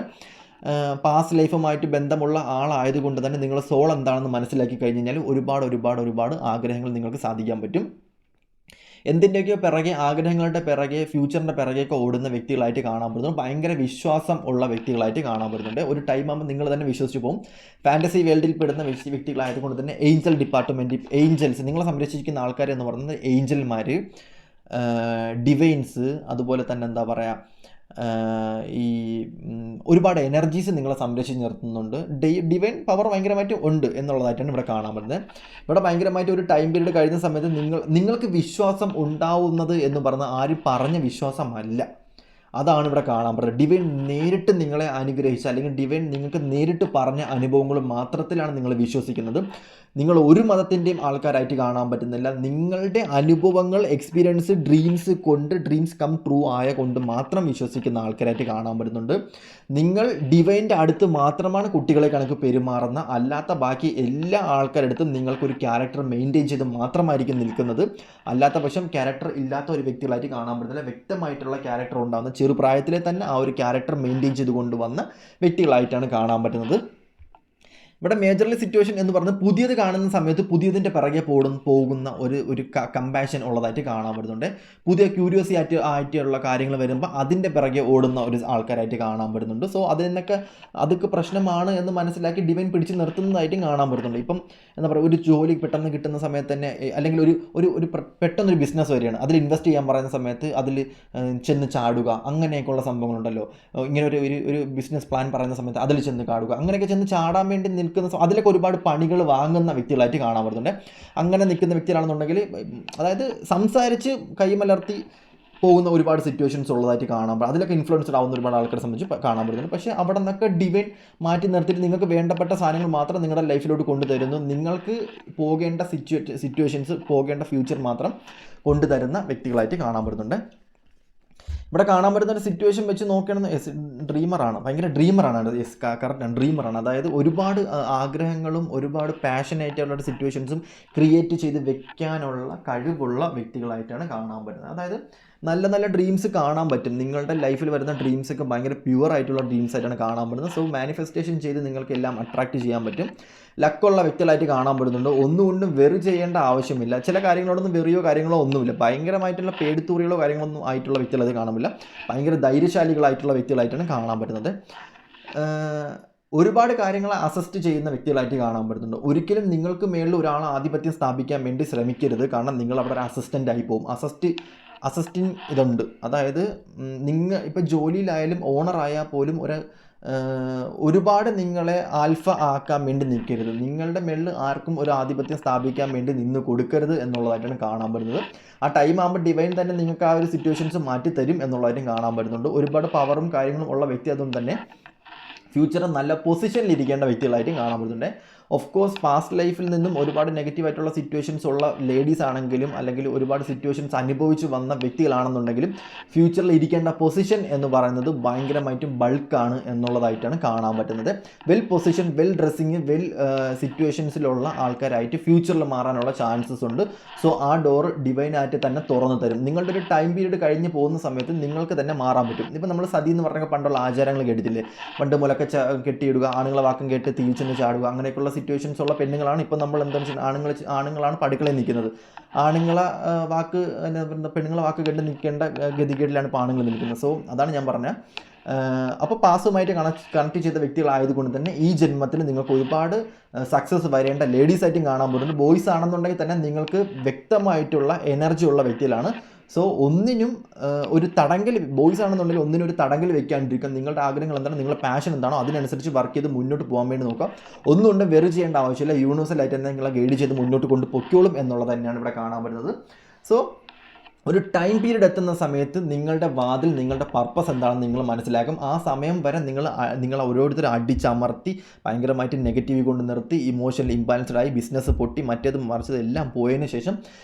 പാസ്റ്റ് ലൈഫുമായിട്ട് ബന്ധമുള്ള ആളായതുകൊണ്ട് തന്നെ നിങ്ങൾ സോൾ എന്താണെന്ന് മനസ്സിലാക്കി കഴിഞ്ഞ് കഴിഞ്ഞാൽ ഒരുപാട് ആഗ്രഹങ്ങൾ നിങ്ങൾക്ക് സാധിക്കാൻ പറ്റും. എന്തിൻ്റെയൊക്കെയോ പിറകെ, ആഗ്രഹങ്ങളുടെ പിറകെ, ഫ്യൂച്ചറിൻ്റെ പിറകെയൊക്കെ ഓടുന്ന വ്യക്തികളായിട്ട് കാണാൻ പറ്റുന്നു. ഭയങ്കര വിശ്വാസം ഉള്ള വ്യക്തികളായിട്ട് കാണാൻ പറ്റുന്നുണ്ട്. ഒരു ടൈം ആകുമ്പോൾ നിങ്ങൾ തന്നെ വിശ്വസിച്ച് പോകും. ഫാൻറ്റസി വേൾഡിൽ പെടുന്ന വ്യക്തികളായതുകൊണ്ട് തന്നെ ഏഞ്ചൽ ഡിപ്പാർട്ട്മെൻറ്റ്, ഏഞ്ചൽസ്, നിങ്ങളെ സംരക്ഷിക്കുന്ന ആൾക്കാരെന്ന് പറയുന്നത് ഏഞ്ചൽമാർ, ഡിവൈൻസ്, അതുപോലെ തന്നെ എന്താ പറയുക, ഈ ഒരുപാട് എനർജീസ് നിങ്ങളെ സംരക്ഷിച്ച് നിർത്തുന്നുണ്ട്. ഡിവൈൻ പവർ ഭയങ്കരമായിട്ട് ഉണ്ട് എന്നുള്ളതായിട്ടാണ് ഇവിടെ കാണാൻ പറ്റുന്നത്. ഇവിടെ ഭയങ്കരമായിട്ട് ഒരു ടൈം പീരീഡ് കഴിയുന്ന സമയത്ത് നിങ്ങൾക്ക് വിശ്വാസം ഉണ്ടാവുന്നത് എന്ന് പറഞ്ഞാൽ ആരും പറഞ്ഞ വിശ്വാസമല്ല. അതാണ് ഇവിടെ കാണാൻ പറ്റുന്നത്. ഡിവൈൻ നേരിട്ട് നിങ്ങളെ അനുഗ്രഹിച്ച, അല്ലെങ്കിൽ ഡിവൈൻ നിങ്ങൾക്ക് നേരിട്ട് പറഞ്ഞ അനുഭവങ്ങൾ മാത്രത്തിലാണ് നിങ്ങൾ വിശ്വസിക്കുന്നത്. നിങ്ങൾ ഒരു മതത്തിൻ്റെയും ആൾക്കാരായിട്ട് കാണാൻ പറ്റുന്നില്ല. നിങ്ങളുടെ അനുഭവങ്ങൾ, എക്സ്പീരിയൻസ്, ഡ്രീംസ് കം ട്രൂ ആയ കൊണ്ട് മാത്രം വിശ്വസിക്കുന്ന ആൾക്കാരായിട്ട് കാണാൻ പറ്റുന്നുണ്ട്. നിങ്ങൾ ഡിവൈൻ്റെ അടുത്ത് മാത്രമാണ് കുട്ടികളെ കണക്ക് പെരുമാറുന്ന, അല്ലാത്ത ബാക്കി എല്ലാ ആൾക്കാരുടെ അടുത്തും നിങ്ങൾക്കൊരു ക്യാരക്ടർ മെയിൻറ്റെയിൻ ചെയ്ത് മാത്രമായിരിക്കും നിൽക്കുന്നത്. അല്ലാത്ത പക്ഷം ക്യാരക്ടർ ഇല്ലാത്ത ഒരു വ്യക്തികളായിട്ട് കാണാൻ പറ്റുന്നില്ല. വ്യക്തമായിട്ടുള്ള ക്യാരക്ടർ ഉണ്ടാകുന്ന, ചെറുപ്രായത്തിലെ തന്നെ ആ ഒരു ക്യാരക്ടർ മെയിൻറ്റെയിൻ ചെയ്ത് കൊണ്ടുവന്ന വ്യക്തികളായിട്ടാണ് കാണാൻ പറ്റുന്നത്. ഇവിടെ മേജർലി സിറ്റുവേഷൻ എന്ന് പറഞ്ഞാൽ പുതിയത് കാണുന്ന സമയത്ത് പുതിയതിൻ്റെ പിറകെ പോകുന്ന ഒരു കമ്പാഷൻ ഉള്ളതായിട്ട് കാണാൻ പറ്റുന്നുണ്ട്. പുതിയ ക്യൂരിയോസിറ്റി ആയിട്ടുള്ള കാര്യങ്ങൾ വരുമ്പോൾ അതിൻ്റെ പിറകെ ഓടുന്ന ഒരു ആൾക്കാരായിട്ട് കാണാൻ പറ്റുന്നുണ്ട്. സോ അതൊക്കെ പ്രശ്നമാണ് എന്ന് മനസ്സിലാക്കി ഡിവൈൻ പിടിച്ച് നിർത്തുന്നതായിട്ടും കാണാൻ പറ്റുന്നുണ്ട്. ഇപ്പം എന്താ പറയുക, ഒരു ജോലി പെട്ടെന്ന് കിട്ടുന്ന സമയത്ത് തന്നെ, അല്ലെങ്കിൽ ഒരു പെട്ടെന്നൊരു ബിസിനസ് വരികയാണ്, അതിൽ ഇൻവെസ്റ്റ് ചെയ്യാൻ പറയുന്ന സമയത്ത് അതിൽ ചെന്ന് ചാടുക, അങ്ങനെയൊക്കെയുള്ള സംഭവങ്ങളുണ്ടല്ലോ. ഇങ്ങനെ ഒരു ബിസിനസ് പ്ലാൻ പറയുന്ന സമയത്ത് അതിൽ ചെന്ന് ചാടുക, അങ്ങനെയൊക്കെ ചെന്ന് ചാടാൻ വേണ്ടി അതിലൊക്കെ ഒരുപാട് പണികൾ വാങ്ങുന്ന വ്യക്തികളായിട്ട് കാണാൻ പറ്റുന്നുണ്ട്. അങ്ങനെ നിൽക്കുന്ന വ്യക്തികളാണെന്നുണ്ടെങ്കിൽ, അതായത് സംസാരിച്ച് കൈമലർത്തി പോകുന്ന ഒരുപാട് സിറ്റുവേഷൻസ് ഉള്ളതായിട്ട് കാണാൻ പറ്റും. അതിലൊക്കെ ഇൻഫ്ലുവൻസ്ഡ് ആവുന്ന ഒരുപാട് ആൾക്കാരെ സംബന്ധിച്ച് കാണാൻ പറ്റുന്നുണ്ട്. പക്ഷേ അവിടെ നിന്നൊക്കെ ഡിവൈൻ മാറ്റി നിർത്തിയിട്ട് നിങ്ങൾക്ക് വേണ്ടപ്പെട്ട സാധനങ്ങൾ മാത്രം നിങ്ങളുടെ ലൈഫിലോട്ട് കൊണ്ടുതരുന്നു. നിങ്ങൾക്ക് പോകേണ്ട സിറ്റുവേഷൻസ്, പോകേണ്ട ഫ്യൂച്ചർ മാത്രം കൊണ്ടുതരുന്ന വ്യക്തികളായിട്ട് കാണാൻ പറ്റുന്നുണ്ട്. ഇവിടെ കാണാൻ പറ്റുന്ന ഒരു സിറ്റുവേഷൻ വെച്ച് നോക്കുകയാണെന്ന് ഡ്രീമറാണ്, ഭയങ്കര ഡ്രീമറാണ്. യെസ്, കറക്റ്റാണ്, ഡ്രീമറാണ്. അതായത് ഒരുപാട് ആഗ്രഹങ്ങളും ഒരുപാട് പാഷനേറ്റായിട്ടുള്ള സിറ്റുവേഷൻസും ക്രിയേറ്റ് ചെയ്ത് വെക്കാനുള്ള കഴിവുള്ള വ്യക്തികളായിട്ടാണ് കാണാൻ പറ്റുന്നത്. അതായത് നല്ല നല്ല ഡ്രീംസ് കാണാൻ പറ്റും. നിങ്ങളുടെ ലൈഫിൽ വരുന്ന ഡ്രീംസൊക്കെ ഭയങ്കര പ്യുവർ ആയിട്ടുള്ള ഡ്രീംസ് ആയിട്ടാണ് കാണാൻ പറ്റുന്നത്. സോ മാനിഫെസ്റ്റേഷൻ ചെയ്ത് നിങ്ങൾക്ക് എല്ലാം അട്രാക്റ്റ് ചെയ്യാൻ പറ്റും. ലക്കുള്ള വ്യക്തികളായിട്ട് കാണാൻ പറ്റുന്നുണ്ട്. ഒന്നുകൊണ്ടും വെറി ചെയ്യേണ്ട ആവശ്യമില്ല. ചില കാര്യങ്ങളോടൊന്നും വെറിയോ കാര്യങ്ങളോ ഒന്നുമില്ല. ഭയങ്കരമായിട്ടുള്ള പേടിത്തൂറികളോ കാര്യങ്ങളൊന്നും ആയിട്ടുള്ള വ്യക്തികളത് കാണുന്നില്ല. ഭയങ്കര ധൈര്യശാലികളായിട്ടുള്ള വ്യക്തികളായിട്ടാണ് കാണാൻ പറ്റുന്നത്. ഒരുപാട് കാര്യങ്ങൾ അസിസ്റ്റ് ചെയ്യുന്ന വ്യക്തികളായിട്ട് കാണാൻ പറ്റുന്നുണ്ട്. ഒരിക്കലും നിങ്ങൾക്ക് മേളിൽ ഒരാൾ ആധിപത്യം സ്ഥാപിക്കാൻ വേണ്ടി ശ്രമിക്കരുത്. കാരണം നിങ്ങൾ അവിടെ ഒരു അസിസ്റ്റൻ്റ് ആയി പോകും. അസിസ്റ്റിങ് ഇതുണ്ട്. അതായത് നിങ്ങൾ ഇപ്പോൾ ജോലിയിലായാലും ഓണറായാൽ പോലും ഒരുപാട് നിങ്ങളെ ആൽഫ ആക്കാൻ വേണ്ടി നിൽക്കരുത്. നിങ്ങളുടെ മേളിൽ ആർക്കും ഒരു ആധിപത്യം സ്ഥാപിക്കാൻ വേണ്ടി നിന്ന് കൊടുക്കരുത് എന്നുള്ളതായിട്ടാണ് കാണാൻ പറ്റുന്നത്. ആ ടൈം ആകുമ്പോൾ ഡിവൈൻ തന്നെ നിങ്ങൾക്ക് ആ ഒരു സിറ്റുവേഷൻസ് മാറ്റി തരും എന്നുള്ളതായിട്ടും കാണാൻ പറ്റുന്നുണ്ട്. ഒരുപാട് പവറും കാര്യങ്ങളും ഉള്ള വ്യക്തി അതുകൊണ്ട് തന്നെ ഫ്യൂച്ചറിൽ നല്ല പൊസിഷനിൽ ഇരിക്കേണ്ട വ്യക്തികളായിട്ടും കാണാൻ പറ്റുന്നുണ്ട്. ഓഫ് കോഴ്സ് പാസ്റ്റ് ലൈഫിൽ നിന്നും ഒരുപാട് നെഗറ്റീവായിട്ടുള്ള സിറ്റുവേഷൻസ് ഉള്ള ലേഡീസ് ആണെങ്കിലും അല്ലെങ്കിൽ ഒരുപാട് സിറ്റുവേഷൻസ് അനുഭവിച്ച് വന്ന വ്യക്തികളാണെന്നുണ്ടെങ്കിലും ഫ്യൂച്ചറിൽ ഇരിക്കേണ്ട പൊസിഷൻ എന്ന് പറയുന്നത് ഭയങ്കരമായിട്ടും ബൾക്കാണ് എന്നുള്ളതായിട്ടാണ് കാണാൻ പറ്റുന്നത്. Well position, well dressing, well സിറ്റുവേഷൻസിലുള്ള ആൾക്കാരായിട്ട് ഫ്യൂച്ചറിൽ മാറാനുള്ള ചാൻസസ് ഉണ്ട്. സോ ആ ഡോർ ഡിവൈനായിട്ട് തന്നെ തുറന്നു തരും. നിങ്ങളുടെ ഒരു ടൈം പീരീഡ് കഴിഞ്ഞ് പോകുന്ന സമയത്ത് നിങ്ങൾക്ക് തന്നെ മാറാൻ പറ്റും. ഇപ്പോൾ നമ്മൾ സതി എന്ന് പറഞ്ഞ പണ്ടുള്ള ആചാരങ്ങൾ കേട്ടിട്ടില്ലേ? പണ്ട് മുലക്ക കെട്ടിയിടുക, ആണുങ്ങളെ വാക്കം കേട്ട് തീച്ചെന്ന് ചാടുക, അങ്ങനെയൊക്കെയുള്ള സിറ്റുവേഷൻസ് ഉള്ള പെണ്ണുങ്ങളാണ് ഇപ്പോൾ നമ്മൾ എന്താ വെച്ചാൽ ആണുങ്ങളാണ് പടുക്കളയിൽ നിൽക്കുന്നത്. പെണ്ണുങ്ങളെ വാക്ക് കേട്ട് നിൽക്കേണ്ട ഗതികേടിലാണ് ഇപ്പോൾ ആണുങ്ങൾ നിൽക്കുന്നത്. സോ അതാണ് ഞാൻ പറഞ്ഞ. അപ്പോൾ പാസുമായിട്ട് കണക്ട് ചെയ്ത വ്യക്തികളായതുകൊണ്ട് തന്നെ ഈ ജന്മത്തിൽ നിങ്ങൾക്ക് ഒരുപാട് സക്സസ് വരേണ്ട ലേഡീസായിട്ടും കാണാൻ പറ്റുന്നുണ്ട്. ബോയ്സ് ആണെന്നുണ്ടെങ്കിൽ തന്നെ നിങ്ങൾക്ക് വ്യക്തമായിട്ടുള്ള എനർജി ഉള്ള വ്യക്തികളാണ്. സോ ഒന്നിനും ഒരു തടങ്കൽ, ബോയ്സ് ആണെന്നുണ്ടെങ്കിൽ ഒന്നിനും ഒരു തടങ്കൽ വെക്കാണ്ടിരിക്കുക. നിങ്ങളുടെ ആഗ്രഹങ്ങൾ എന്താണ്, നിങ്ങളുടെ പാഷൻ എന്താണോ അതിനനുസരിച്ച് വർക്ക് ചെയ്ത് മുന്നോട്ട് പോകാൻ വേണ്ടി നോക്കാം. ഒന്നുകൊണ്ട് വെറി ചെയ്യേണ്ട ആവശ്യമില്ല. യൂണിവേഴ്സലായിട്ട് തന്നെ നിങ്ങളെ ഗൈഡ് ചെയ്ത് മുന്നോട്ട് കൊണ്ട് പൊയ്ക്കോളും എന്നുള്ളത് തന്നെയാണ് ഇവിടെ കാണാൻ പറ്റുന്നത്. സോ ഒരു ടൈം പീരീഡ് എത്തുന്ന സമയത്ത് നിങ്ങളുടെ വാതിൽ, നിങ്ങളുടെ പർപ്പസ് എന്താണെന്ന് നിങ്ങൾ മനസ്സിലാക്കും. ആ സമയം വരെ നിങ്ങൾ ഓരോരുത്തരും അടിച്ചമർത്തി ഭയങ്കരമായിട്ട് നെഗറ്റീവ് കൊണ്ട് നിർത്തി ഇമോഷണൽ ഇംബാലൻസ്ഡ് ആയി ബിസിനസ് പൊട്ടി മറ്റേത് മറിച്ചത് എല്ലാം പോയതിന് ശേഷം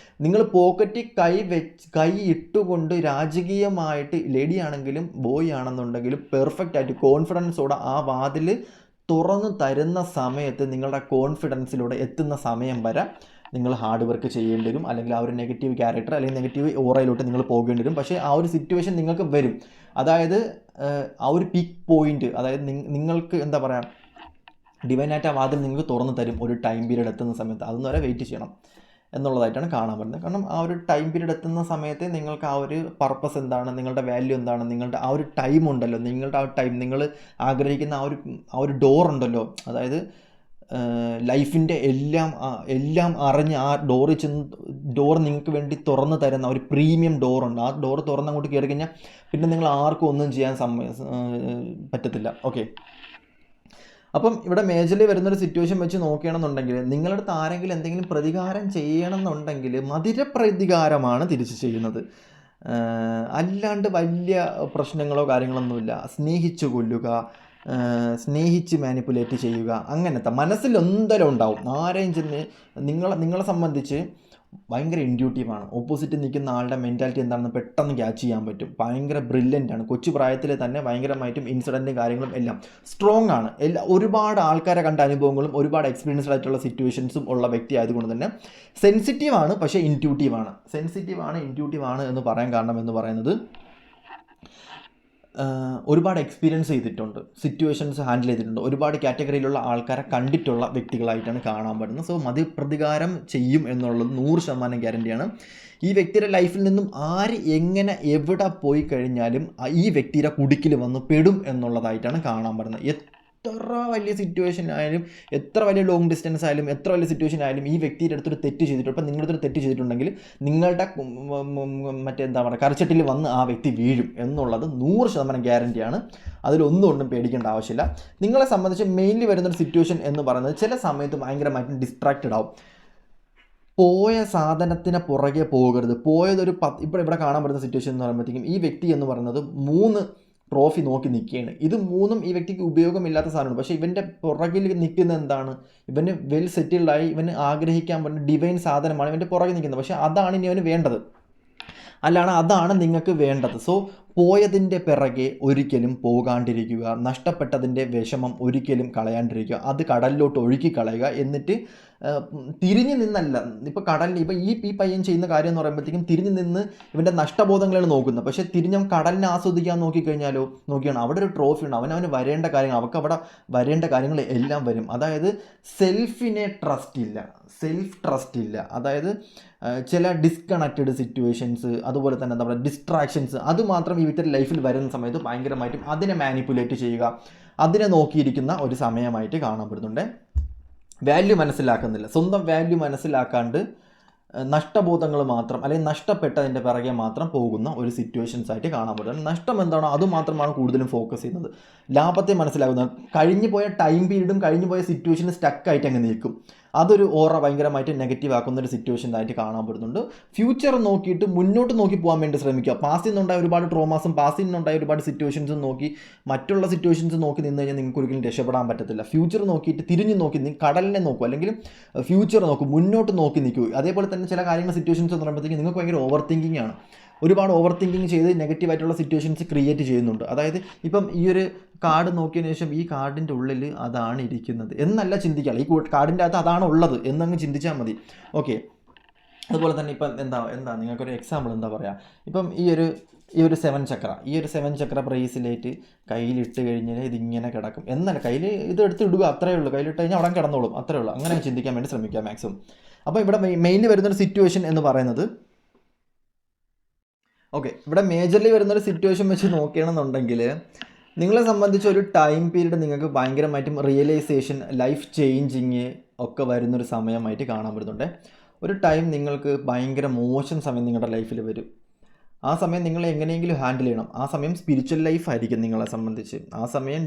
നിങ്ങൾ പോക്കറ്റിൽ കൈ ഇട്ടുകൊണ്ട് രാജകീയമായിട്ട്, ലേഡി ആണെങ്കിലും ബോയ് ആണെന്നുണ്ടെങ്കിലും പെർഫെക്റ്റ് ആയിട്ട് കോൺഫിഡൻസോടെ ആ വാതിൽ തുറന്നു തരുന്ന സമയത്ത് നിങ്ങളുടെ കോൺഫിഡൻസിലൂടെ എത്തുന്ന സമയം വരെ നിങ്ങൾ ഹാർഡ് വർക്ക് ചെയ്യേണ്ടി വരും. അല്ലെങ്കിൽ ആ ഒരു നെഗറ്റീവ് ക്യാരക്ടർ അല്ലെങ്കിൽ നെഗറ്റീവ് ഓറയിലോട്ട് നിങ്ങൾ പോകേണ്ടി വരും. പക്ഷേ ആ ഒരു സിറ്റുവേഷൻ നിങ്ങൾക്ക് വരും. അതായത് ആ ഒരു പീക്ക് പോയിന്റ്, അതായത് നിങ്ങൾക്ക് എന്താ പറയുക, ഡിവൈനായിട്ട് ആ വാതിൽ നിങ്ങൾക്ക് തുറന്നു തരും ഒരു ടൈം പീരീഡ് എത്തുന്ന സമയത്ത്. അതൊന്നും വരെ വെയിറ്റ് ചെയ്യണം എന്നുള്ളതായിട്ടാണ് കാണാൻ പറ്റുന്നത്. കാരണം ആ ഒരു ടൈം പീരീഡ് എത്തുന്ന സമയത്ത് നിങ്ങൾക്ക് ആ ഒരു പർപ്പസ് എന്താണ്, നിങ്ങളുടെ വാല്യൂ എന്താണ്, നിങ്ങളുടെ ആ ഒരു ടൈം ഉണ്ടല്ലോ, നിങ്ങളുടെ ആ ടൈം, നിങ്ങൾ ആഗ്രഹിക്കുന്ന ആ ഒരു ഡോർ ഉണ്ടല്ലോ, അതായത് ലൈഫിൻ്റെ എല്ലാം അറിഞ്ഞ് ആ ഡോർ നിങ്ങൾക്ക് വേണ്ടി തുറന്നു തരുന്ന ഒരു പ്രീമിയം ഡോറുണ്ട്. ആ ഡോർ തുറന്ന് അങ്ങോട്ട് കയറി കഴിഞ്ഞാൽ പിന്നെ നിങ്ങൾ ആർക്കും ഒന്നും ചെയ്യാൻ പറ്റത്തില്ല. ഓക്കെ, അപ്പം ഇവിടെ മേജറിൽ വരുന്നൊരു സിറ്റുവേഷൻ വെച്ച് നോക്കുകയാണെന്നുണ്ടെങ്കിൽ നിങ്ങളുടെ അടുത്ത് ആരെങ്കിലും എന്തെങ്കിലും പ്രതികാരം ചെയ്യണമെന്നുണ്ടെങ്കിൽ മധുര പ്രതികാരമാണ് തിരിച്ച് ചെയ്യുന്നത്. അല്ലാണ്ട് വലിയ പ്രശ്നങ്ങളോ കാര്യങ്ങളൊന്നുമില്ല. സ്നേഹിച്ചു കൊല്ലുക, സ്നേഹിച്ച് മാനിപ്പുലേറ്റ് ചെയ്യുക, അങ്ങനത്തെ മനസ്സിൽ എന്തെങ്കിലും ഉണ്ടാവും. ആരെയും ചെന്ന് നിങ്ങളെ സംബന്ധിച്ച് ഭയങ്കര ഇൻഡ്യൂട്ടീവാണ്. ഓപ്പോസിറ്റ് നിൽക്കുന്ന ആളുടെ മെൻറ്റാലിറ്റി എന്താണെന്ന് പെട്ടെന്ന് ക്യാച്ച് ചെയ്യാൻ പറ്റും. ഭയങ്കര ബ്രില്യൻ്റാണ്. കൊച്ചു പ്രായത്തിൽ തന്നെ ഭയങ്കരമായിട്ടും ഇൻസിഡൻറ്റും കാര്യങ്ങളും എല്ലാം സ്ട്രോങ് ആണ്. ഒരുപാട് ആൾക്കാരെ കണ്ട അനുഭവങ്ങളും ഒരുപാട് എക്സ്പീരിയൻസ്ഡ് ആയിട്ടുള്ള സിറ്റുവേഷൻസും ഉള്ള വ്യക്തി ആയതുകൊണ്ട് തന്നെ സെൻസിറ്റീവാണ്, പക്ഷേ ഇൻറ്റ്യൂട്ടീവാണ്. ഇൻറ്റ്യൂട്ടീവാണ് എന്ന് പറയാൻ കാരണം എന്ന് പറയുന്നത് ഒരുപാട് എക്സ്പീരിയൻസ് ചെയ്തിട്ടുണ്ട്, സിറ്റുവേഷൻസ് ഹാൻഡിൽ ചെയ്തിട്ടുണ്ട്, ഒരുപാട് കാറ്റഗറിയിലുള്ള ആൾക്കാരെ കണ്ടിട്ടുള്ള വ്യക്തികളായിട്ടാണ് കാണാൻ പറ്റുന്നത്. സോ പ്രതികാരം ചെയ്യും എന്നുള്ളത് 100% ഗ്യാരണ്ടിയാണ്. ഈ വ്യക്തിയുടെ ലൈഫിൽ നിന്നും ആര് എങ്ങനെ എവിടെ പോയി കഴിഞ്ഞാലും ഈ വ്യക്തിയുടെ കുടുക്കിൽ വന്ന് പെടും എന്നുള്ളതായിട്ടാണ് കാണാൻ പറ്റുന്നത്. എത്ര വലിയ സിറ്റുവേഷൻ ആയാലും, എത്ര വലിയ ലോങ് ഡിസ്റ്റൻസ് ആയാലും, എത്ര വലിയ സിറ്റുവേഷൻ ആയാലും ഈ വ്യക്തിയുടെ അടുത്തൊരു തെറ്റ് ചെയ്തിട്ടുണ്ട്. ഇപ്പം നിങ്ങളുടെ അടുത്തൊരു തെറ്റ് ചെയ്തിട്ടുണ്ടെങ്കിൽ നിങ്ങളുടെ മറ്റെന്താ പറയുക കരച്ചട്ടിൽ വന്ന് ആ വ്യക്തി വീഴും എന്നുള്ളത് 100% ഗ്യാരണ്ടിയാണ്. അതിലൊന്നും പേടിക്കേണ്ട ആവശ്യമില്ല. നിങ്ങളെ സംബന്ധിച്ച് മെയിൻലി വരുന്നൊരു സിറ്റുവേഷൻ എന്ന് പറയുന്നത് ചില സമയത്ത് ഭയങ്കരമായിട്ടും ഡിസ്ട്രാക്റ്റഡ് ആവും. പോയ സാധനത്തിന് പുറകെ പോകരുത്. പോയതൊരു ഇവിടെ കാണാൻ പറ്റുന്ന സിറ്റുവേഷൻ എന്ന് പറയുമ്പോഴത്തേക്കും ഈ വ്യക്തി എന്ന് പറയുന്നത് 3 ട്രോഫി നോക്കി നിൽക്കുകയാണ്. ഇത് 3ഉം ഈ വ്യക്തിക്ക് ഉപയോഗമില്ലാത്ത സാധനമാണ്. പക്ഷേ ഇവൻ്റെ പുറകിൽ നിൽക്കുന്ന എന്താണ്? ഇവന് വെൽ സെറ്റിൽഡായി ഇവന് ആഗ്രഹിക്കാൻ പറ്റുന്ന ഡിവൈൻ സാധനമാണ് ഇവൻ്റെ പുറകിൽ നിൽക്കുന്നത്. പക്ഷേ അതാണ് ഇനി അവന് വേണ്ടത്, അല്ലാണ് അതാണ് നിങ്ങൾക്ക് വേണ്ടത്. സോ പോയതിൻ്റെ പിറകെ ഒരിക്കലും പോകാണ്ടിരിക്കുക, നഷ്ടപ്പെട്ടതിൻ്റെ വിഷമം ഒരിക്കലും കളയാണ്ടിരിക്കുക, അത് കടലിലോട്ട് ഒഴുക്കി കളയുക. എന്നിട്ട് തിരിഞ്ഞു നിന്നല്ല, ഇപ്പോൾ കടലിൽ ഇപ്പോൾ ഈ പയ്യൻ ചെയ്യുന്ന കാര്യം എന്ന് പറയുമ്പോഴത്തേക്കും തിരിഞ്ഞു നിന്ന് ഇവൻ്റെ നഷ്ടബോധങ്ങളാണ് നോക്കുന്നത്. പക്ഷേ തിരിഞ്ഞ കടലിനെ ആസ്വദിക്കാൻ നോക്കിക്കഴിഞ്ഞാലോ നോക്കിയാണ് അവിടെ ഒരു ട്രോഫി ഉണ്ട്, അവന് വരേണ്ട കാര്യങ്ങൾ, അവർക്ക് അവിടെ വരേണ്ട കാര്യങ്ങൾ എല്ലാം വരും. അതായത് സെൽഫ് ട്രസ്റ്റ് ഇല്ല. അതായത് ചില ഡിസ്കണക്റ്റഡ് സിറ്റുവേഷൻസ്, അതുപോലെ തന്നെ എന്താ പറയുക ഡിസ്ട്രാക്ഷൻസ്, അത് മാത്രം ഈ വ്യക്തിയുടെ ലൈഫിൽ വരുന്ന സമയത്ത് ഭയങ്കരമായിട്ടും അതിനെ മാനിപ്പുലേറ്റ് ചെയ്യുക, അതിനെ നോക്കിയിരിക്കുന്ന ഒരു സമയമായിട്ട് കാണപ്പെടുന്നുണ്ട്. വാല്യൂ മനസ്സിലാക്കുന്നില്ല, സ്വന്തം വാല്യൂ മനസ്സിലാക്കാണ്ട് നഷ്ടബോധങ്ങൾ മാത്രം അല്ലെങ്കിൽ നഷ്ടപ്പെട്ടതിൻ്റെ പിറകെ മാത്രം പോകുന്ന ഒരു സിറ്റുവേഷൻസ് ആയിട്ട് കാണാൻ പറ്റും. നഷ്ടം എന്താണോ അതുമാത്രമാണ് കൂടുതലും ഫോക്കസ് ചെയ്യുന്നത്, ലാഭത്തെ മനസ്സിലാക്കുന്നത്. കഴിഞ്ഞു പോയ ടൈം പീരീഡും കഴിഞ്ഞു പോയ സിറ്റുവേഷനും സ്റ്റക്കായിട്ട് അങ്ങ് നിൽക്കും. അതൊരു ഓറ ഭയങ്കരമായിട്ട് നെഗറ്റീവ് ആക്കുന്ന ഒരു സിറ്റുവേഷനായിട്ട് കാണാൻ പറ്റുന്നുണ്ട്. ഫ്യൂച്ചർ നോക്കിയിട്ട് മുന്നോട്ട് നോക്കി പോകാൻ വേണ്ടി ശ്രമിക്കുക. പാസ്റ്റിൽ നിന്നുണ്ടായ ഒരുപാട് ട്രോമാസും പാസ്റ്റിൽ നിന്നുണ്ടായ ഒരുപാട് സിറ്റുവേഷൻസും നോക്കി മറ്റുള്ള സിറ്റുവേഷൻസ് നോക്കി നിന്ന് കഴിഞ്ഞാൽ നിങ്ങൾക്ക് ഒരിക്കലും രക്ഷപ്പെടാൻ പറ്റത്തില്ല. ഫ്യൂച്ചർ നോക്കിയിട്ട് തിരിഞ്ഞു നോക്കി കടലിനെ നോക്കൂ, അല്ലെങ്കിൽ ഫ്യൂച്ചർ നോക്കൂ, മുന്നോട്ട് നോക്കി നിൽക്കൂ. അതേപോലെ തന്നെ ചില കാര്യങ്ങൾ സിറ്റുവേഷൻസ് എന്ന് പറയുമ്പോഴത്തേക്കും നിങ്ങൾക്ക് ഭയങ്കര ഓവർ തിങ്കിങ് ആണ്. ഒരുപാട് ഓവർ തിങ്കിങ് ചെയ്ത് നെഗറ്റീവായിട്ടുള്ള സിറ്റുവേഷൻസ് ക്രിയേറ്റ് ചെയ്യുന്നുണ്ട്. അതായത് ഇപ്പം ഈ ഒരു കാർഡ് നോക്കിയതിന് ശേഷം ഈ കാർഡിൻ്റെ ഉള്ളിൽ അതാണ് ഇരിക്കുന്നത് എന്നല്ല ചിന്തിക്കുക, ഈ കാർഡിൻ്റെ അകത്ത് അതാണ് ഉള്ളത് എന്നങ്ങ് ചിന്തിച്ചാൽ മതി. ഓക്കെ, അതുപോലെ തന്നെ ഇപ്പം എന്താ നിങ്ങൾക്കൊരു എക്സാമ്പിൾ എന്താ പറയുക, ഇപ്പം ഈ ഒരു 7 ചക്ര ബ്രേസിലേറ്റ് കയ്യിലിട്ട് കഴിഞ്ഞാൽ ഇതിങ്ങനെ കിടക്കും എന്നല്ല, കയ്യിൽ ഇത് എടുത്ത് ഇടുക, അത്രയേ ഉള്ളൂ. കയ്യിലിട്ട് കഴിഞ്ഞാൽ അവിടെ കിടന്നോളും, അത്രയേ ഉള്ളൂ. അങ്ങനെ ചിന്തിക്കാൻ വേണ്ടി ശ്രമിക്കുക മാക്സിമം. അപ്പോൾ ഇവിടെ മെയിൻലി വരുന്നൊരു സിറ്റുവേഷൻ എന്ന് പറയുന്നത് ഇവിടെ മേജർലി വരുന്നൊരു സിറ്റുവേഷൻ വെച്ച് നോക്കുകയാണെന്നുണ്ടെങ്കിൽ നിങ്ങളെ സംബന്ധിച്ച് ഒരു ടൈം പീരീഡ് നിങ്ങൾക്ക് ഭയങ്കരമായിട്ടും റിയലൈസേഷൻ, ലൈഫ് ചേഞ്ചിങ് ഒക്കെ വരുന്നൊരു സമയമായിട്ട് കാണാൻ പറ്റുന്നുണ്ട്. ഒരു ടൈം നിങ്ങൾക്ക് ഭയങ്കര മോശം സമയം നിങ്ങളുടെ ലൈഫിൽ വരും. ആ സമയം നിങ്ങൾ എങ്ങനെയെങ്കിലും ഹാൻഡിൽ ചെയ്യണം. ആ സമയം സ്പിരിച്വൽ ലൈഫ് ആയിരിക്കും നിങ്ങളെ സംബന്ധിച്ച്. ആ സമയം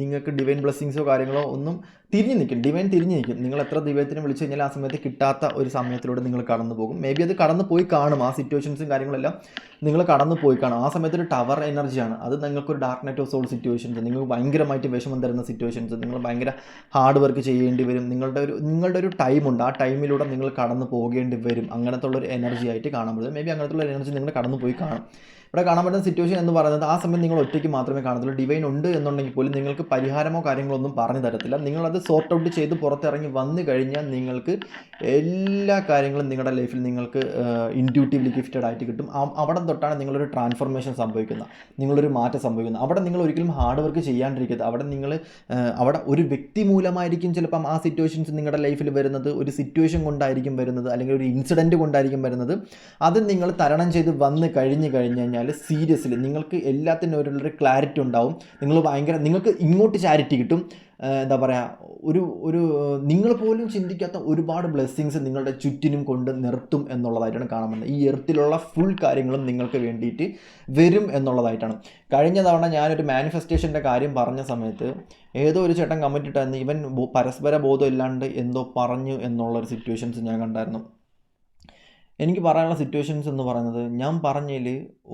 നിങ്ങൾക്ക് ഡിവൈൻ ബ്ലെസ്സിങ്സോ കാര്യങ്ങളോ ഒന്നും തിരിഞ്ഞു നിൽക്കും. നിങ്ങൾ എത്ര ദൈവത്തിനെ വിളിച്ചു കഴിഞ്ഞാൽ ആ സമയത്ത് കിട്ടാത്ത ഒരു സമയത്തിലൂടെ നിങ്ങൾ കടന്നു പോകും. മേ ബി അത് കടന്നു പോയി കാണും, ആ സിറ്റുവേഷൻസും കാര്യങ്ങളെല്ലാം നിങ്ങൾ കടന്നു പോയി കാണും. ആ സമയത്ത് ഒരു ടവർ എനർജിയാണ് അത്. നിങ്ങൾക്കൊരു dark night of soul situations, നിങ്ങൾക്ക് ഭയങ്കരമായിട്ട് വിഷമം തരുന്ന സിറ്റുവേഷൻസ്, നിങ്ങൾ ഭയങ്കര ഹാർഡ് വർക്ക് ചെയ്യേണ്ടി വരും. നിങ്ങളുടെ ഒരു ടൈമുണ്ട്, ആ ടൈമിലൂടെ നിങ്ങൾ കടന്നു പോകേണ്ടി വരും. അങ്ങനത്തെ ഉള്ളൊരു എനർജി ആയിട്ട് കാണാൻ പറ്റും. മേ ബി അങ്ങനത്തെ ഉള്ള എനർജി നിങ്ങൾ കടന്നു പോയി കാണും. ഇവിടെ കാണാൻ പറ്റുന്ന സിറ്റുവേഷൻ എന്ന് പറയുന്നത് ആ സമയം നിങ്ങൾ ഒറ്റയ്ക്ക് മാത്രമേ കാണത്തുള്ളൂ. ഡിവൈൻ ഉണ്ട് എന്നുണ്ടെങ്കിൽ പോലും നിങ്ങൾക്ക് പരിഹാരമോ കാര്യങ്ങളോ ഒന്നും പറഞ്ഞു തരത്തില്ല. നിങ്ങളത് സോർട്ട് ഔട്ട് ചെയ്ത് പുറത്തിറങ്ങി വന്നു കഴിഞ്ഞാൽ നിങ്ങൾക്ക് എല്ലാ കാര്യങ്ങളും നിങ്ങളുടെ ലൈഫിൽ നിങ്ങൾക്ക് ഇൻറ്റ്യൂട്ടീവ്ലി ഗിഫ്റ്റഡ് ആയിട്ട് കിട്ടും. അവിടെ തൊട്ടാണ് നിങ്ങളൊരു ട്രാൻസ്ഫോർമേഷൻ സംഭവിക്കുന്നത്, നിങ്ങളൊരു മാറ്റം സംഭവിക്കുന്നത്. അവിടെ നിങ്ങൾ ഒരിക്കലും ഹാർഡ് വർക്ക് ചെയ്യാണ്ടിരിക്കരുത്. അവിടെ ഒരു വ്യക്തി മൂലമായിരിക്കും ചിലപ്പം ആ സിറ്റുവേഷൻസ് നിങ്ങളുടെ ലൈഫിൽ വരുന്നത്, ഒരു സിറ്റുവേഷൻ കൊണ്ടായിരിക്കും വരുന്നത്, അല്ലെങ്കിൽ ഒരു ഇൻസിഡൻറ്റ് കൊണ്ടായിരിക്കും വരുന്നത്. അത് നിങ്ങൾ തരണം ചെയ്ത് വന്ന് കഴിഞ്ഞ് കഴിഞ്ഞാൽ സീരിയസ്ലി നിങ്ങൾക്ക് എല്ലാത്തിനും ഒരു ക്ലാരിറ്റി ഉണ്ടാവും. നിങ്ങൾക്ക് ഇങ്ങോട്ട് ചാരിറ്റി കിട്ടും. എന്താ പറയുക, ഒരു നിങ്ങൾ പോലും ചിന്തിക്കാത്ത ഒരുപാട് ബ്ലെസ്സിങ്സ് നിങ്ങളുടെ ചുറ്റിനും കൊണ്ട് നിർത്തും എന്നുള്ളതായിട്ടാണ് കാണാൻ പറ്റുന്നത്. ഈ എർത്തിലുള്ള ഫുൾ കാര്യങ്ങളും നിങ്ങൾക്ക് വേണ്ടിയിട്ട് വരും എന്നുള്ളതായിട്ടാണ്. കഴിഞ്ഞ തവണ ഞാനൊരു മാനിഫെസ്റ്റേഷൻ്റെ കാര്യം പറഞ്ഞ സമയത്ത് ഏതോ ഒരു ചേട്ടൻ കമൻറ്റ് ഇട്ടായിരുന്നു, ഇവൻ പരസ്പര ബോധം ഇല്ലാണ്ട് എന്തോ പറഞ്ഞു എന്നുള്ളൊരു സിറ്റുവേഷൻസ് ഞാൻ കണ്ടായിരുന്നു. എനിക്ക് പറയാനുള്ള സിറ്റുവേഷൻസ് എന്ന് പറയുന്നത്, ഞാൻ പറഞ്ഞതിൽ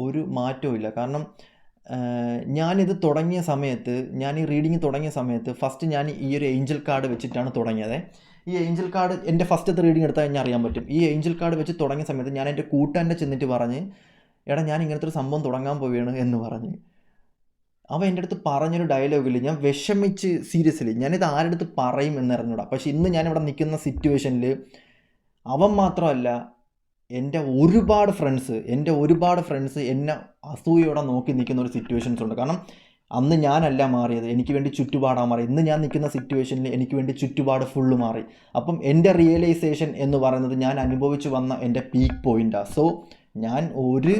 ഒരു മാറ്റവും ഇല്ല. കാരണം ഞാനിത് തുടങ്ങിയ സമയത്ത്, ഞാൻ ഈ റീഡിങ് തുടങ്ങിയ സമയത്ത് ഫസ്റ്റ് ഞാൻ ഈ ഒരു ഏഞ്ചൽ കാർഡ് വെച്ചിട്ടാണ് തുടങ്ങിയത്. ഈ ഏഞ്ചൽ കാർഡ് എൻ്റെ ഫസ്റ്റത്തെ റീഡിങ് എടുത്താൽ കഴിഞ്ഞാൽ അറിയാൻ പറ്റും. ഈ ഏഞ്ചൽ കാർഡ് വെച്ച് തുടങ്ങിയ സമയത്ത് ഞാൻ എൻ്റെ കൂട്ടാൻ്റെ ചെന്നിട്ട് പറഞ്ഞ്, എടാ ഞാൻ ഇങ്ങനത്തെ ഒരു സംഭവം തുടങ്ങാൻ പോവുകയാണ് എന്ന് പറഞ്ഞ്. അവൻ എൻ്റെ അടുത്ത് പറഞ്ഞൊരു ഡയലോഗിൽ ഞാൻ വിഷമിച്ച്, സീരിയസ്ലി ഞാനിത് ആരുടെ അടുത്ത് പറയും എന്നറിഞ്ഞൂടാ. പക്ഷേ ഇന്ന് ഞാനിവിടെ നിൽക്കുന്ന സിറ്റുവേഷനിൽ അവൻ മാത്രമല്ല, എൻ്റെ ഒരുപാട് ഫ്രണ്ട്സ് എന്നെ അസൂയോടെ നോക്കി നിൽക്കുന്ന ഒരു സിറ്റുവേഷൻസ് ഉണ്ട്. കാരണം അന്ന് ഞാനല്ല മാറിയത്, എനിക്ക് വേണ്ടി ചുറ്റുപാടാണ് മാറി. ഇന്ന് ഞാൻ നിൽക്കുന്ന സിറ്റുവേഷനിൽ എനിക്ക് വേണ്ടി ചുറ്റുപാട് ഫുള്ള് മാറി. അപ്പം എൻ്റെ റിയലൈസേഷൻ എന്ന് പറയുന്നത് ഞാൻ അനുഭവിച്ചു വന്ന എൻ്റെ പീക്ക് പോയിൻ്റാണ്. സോ ഞാൻ ഒരു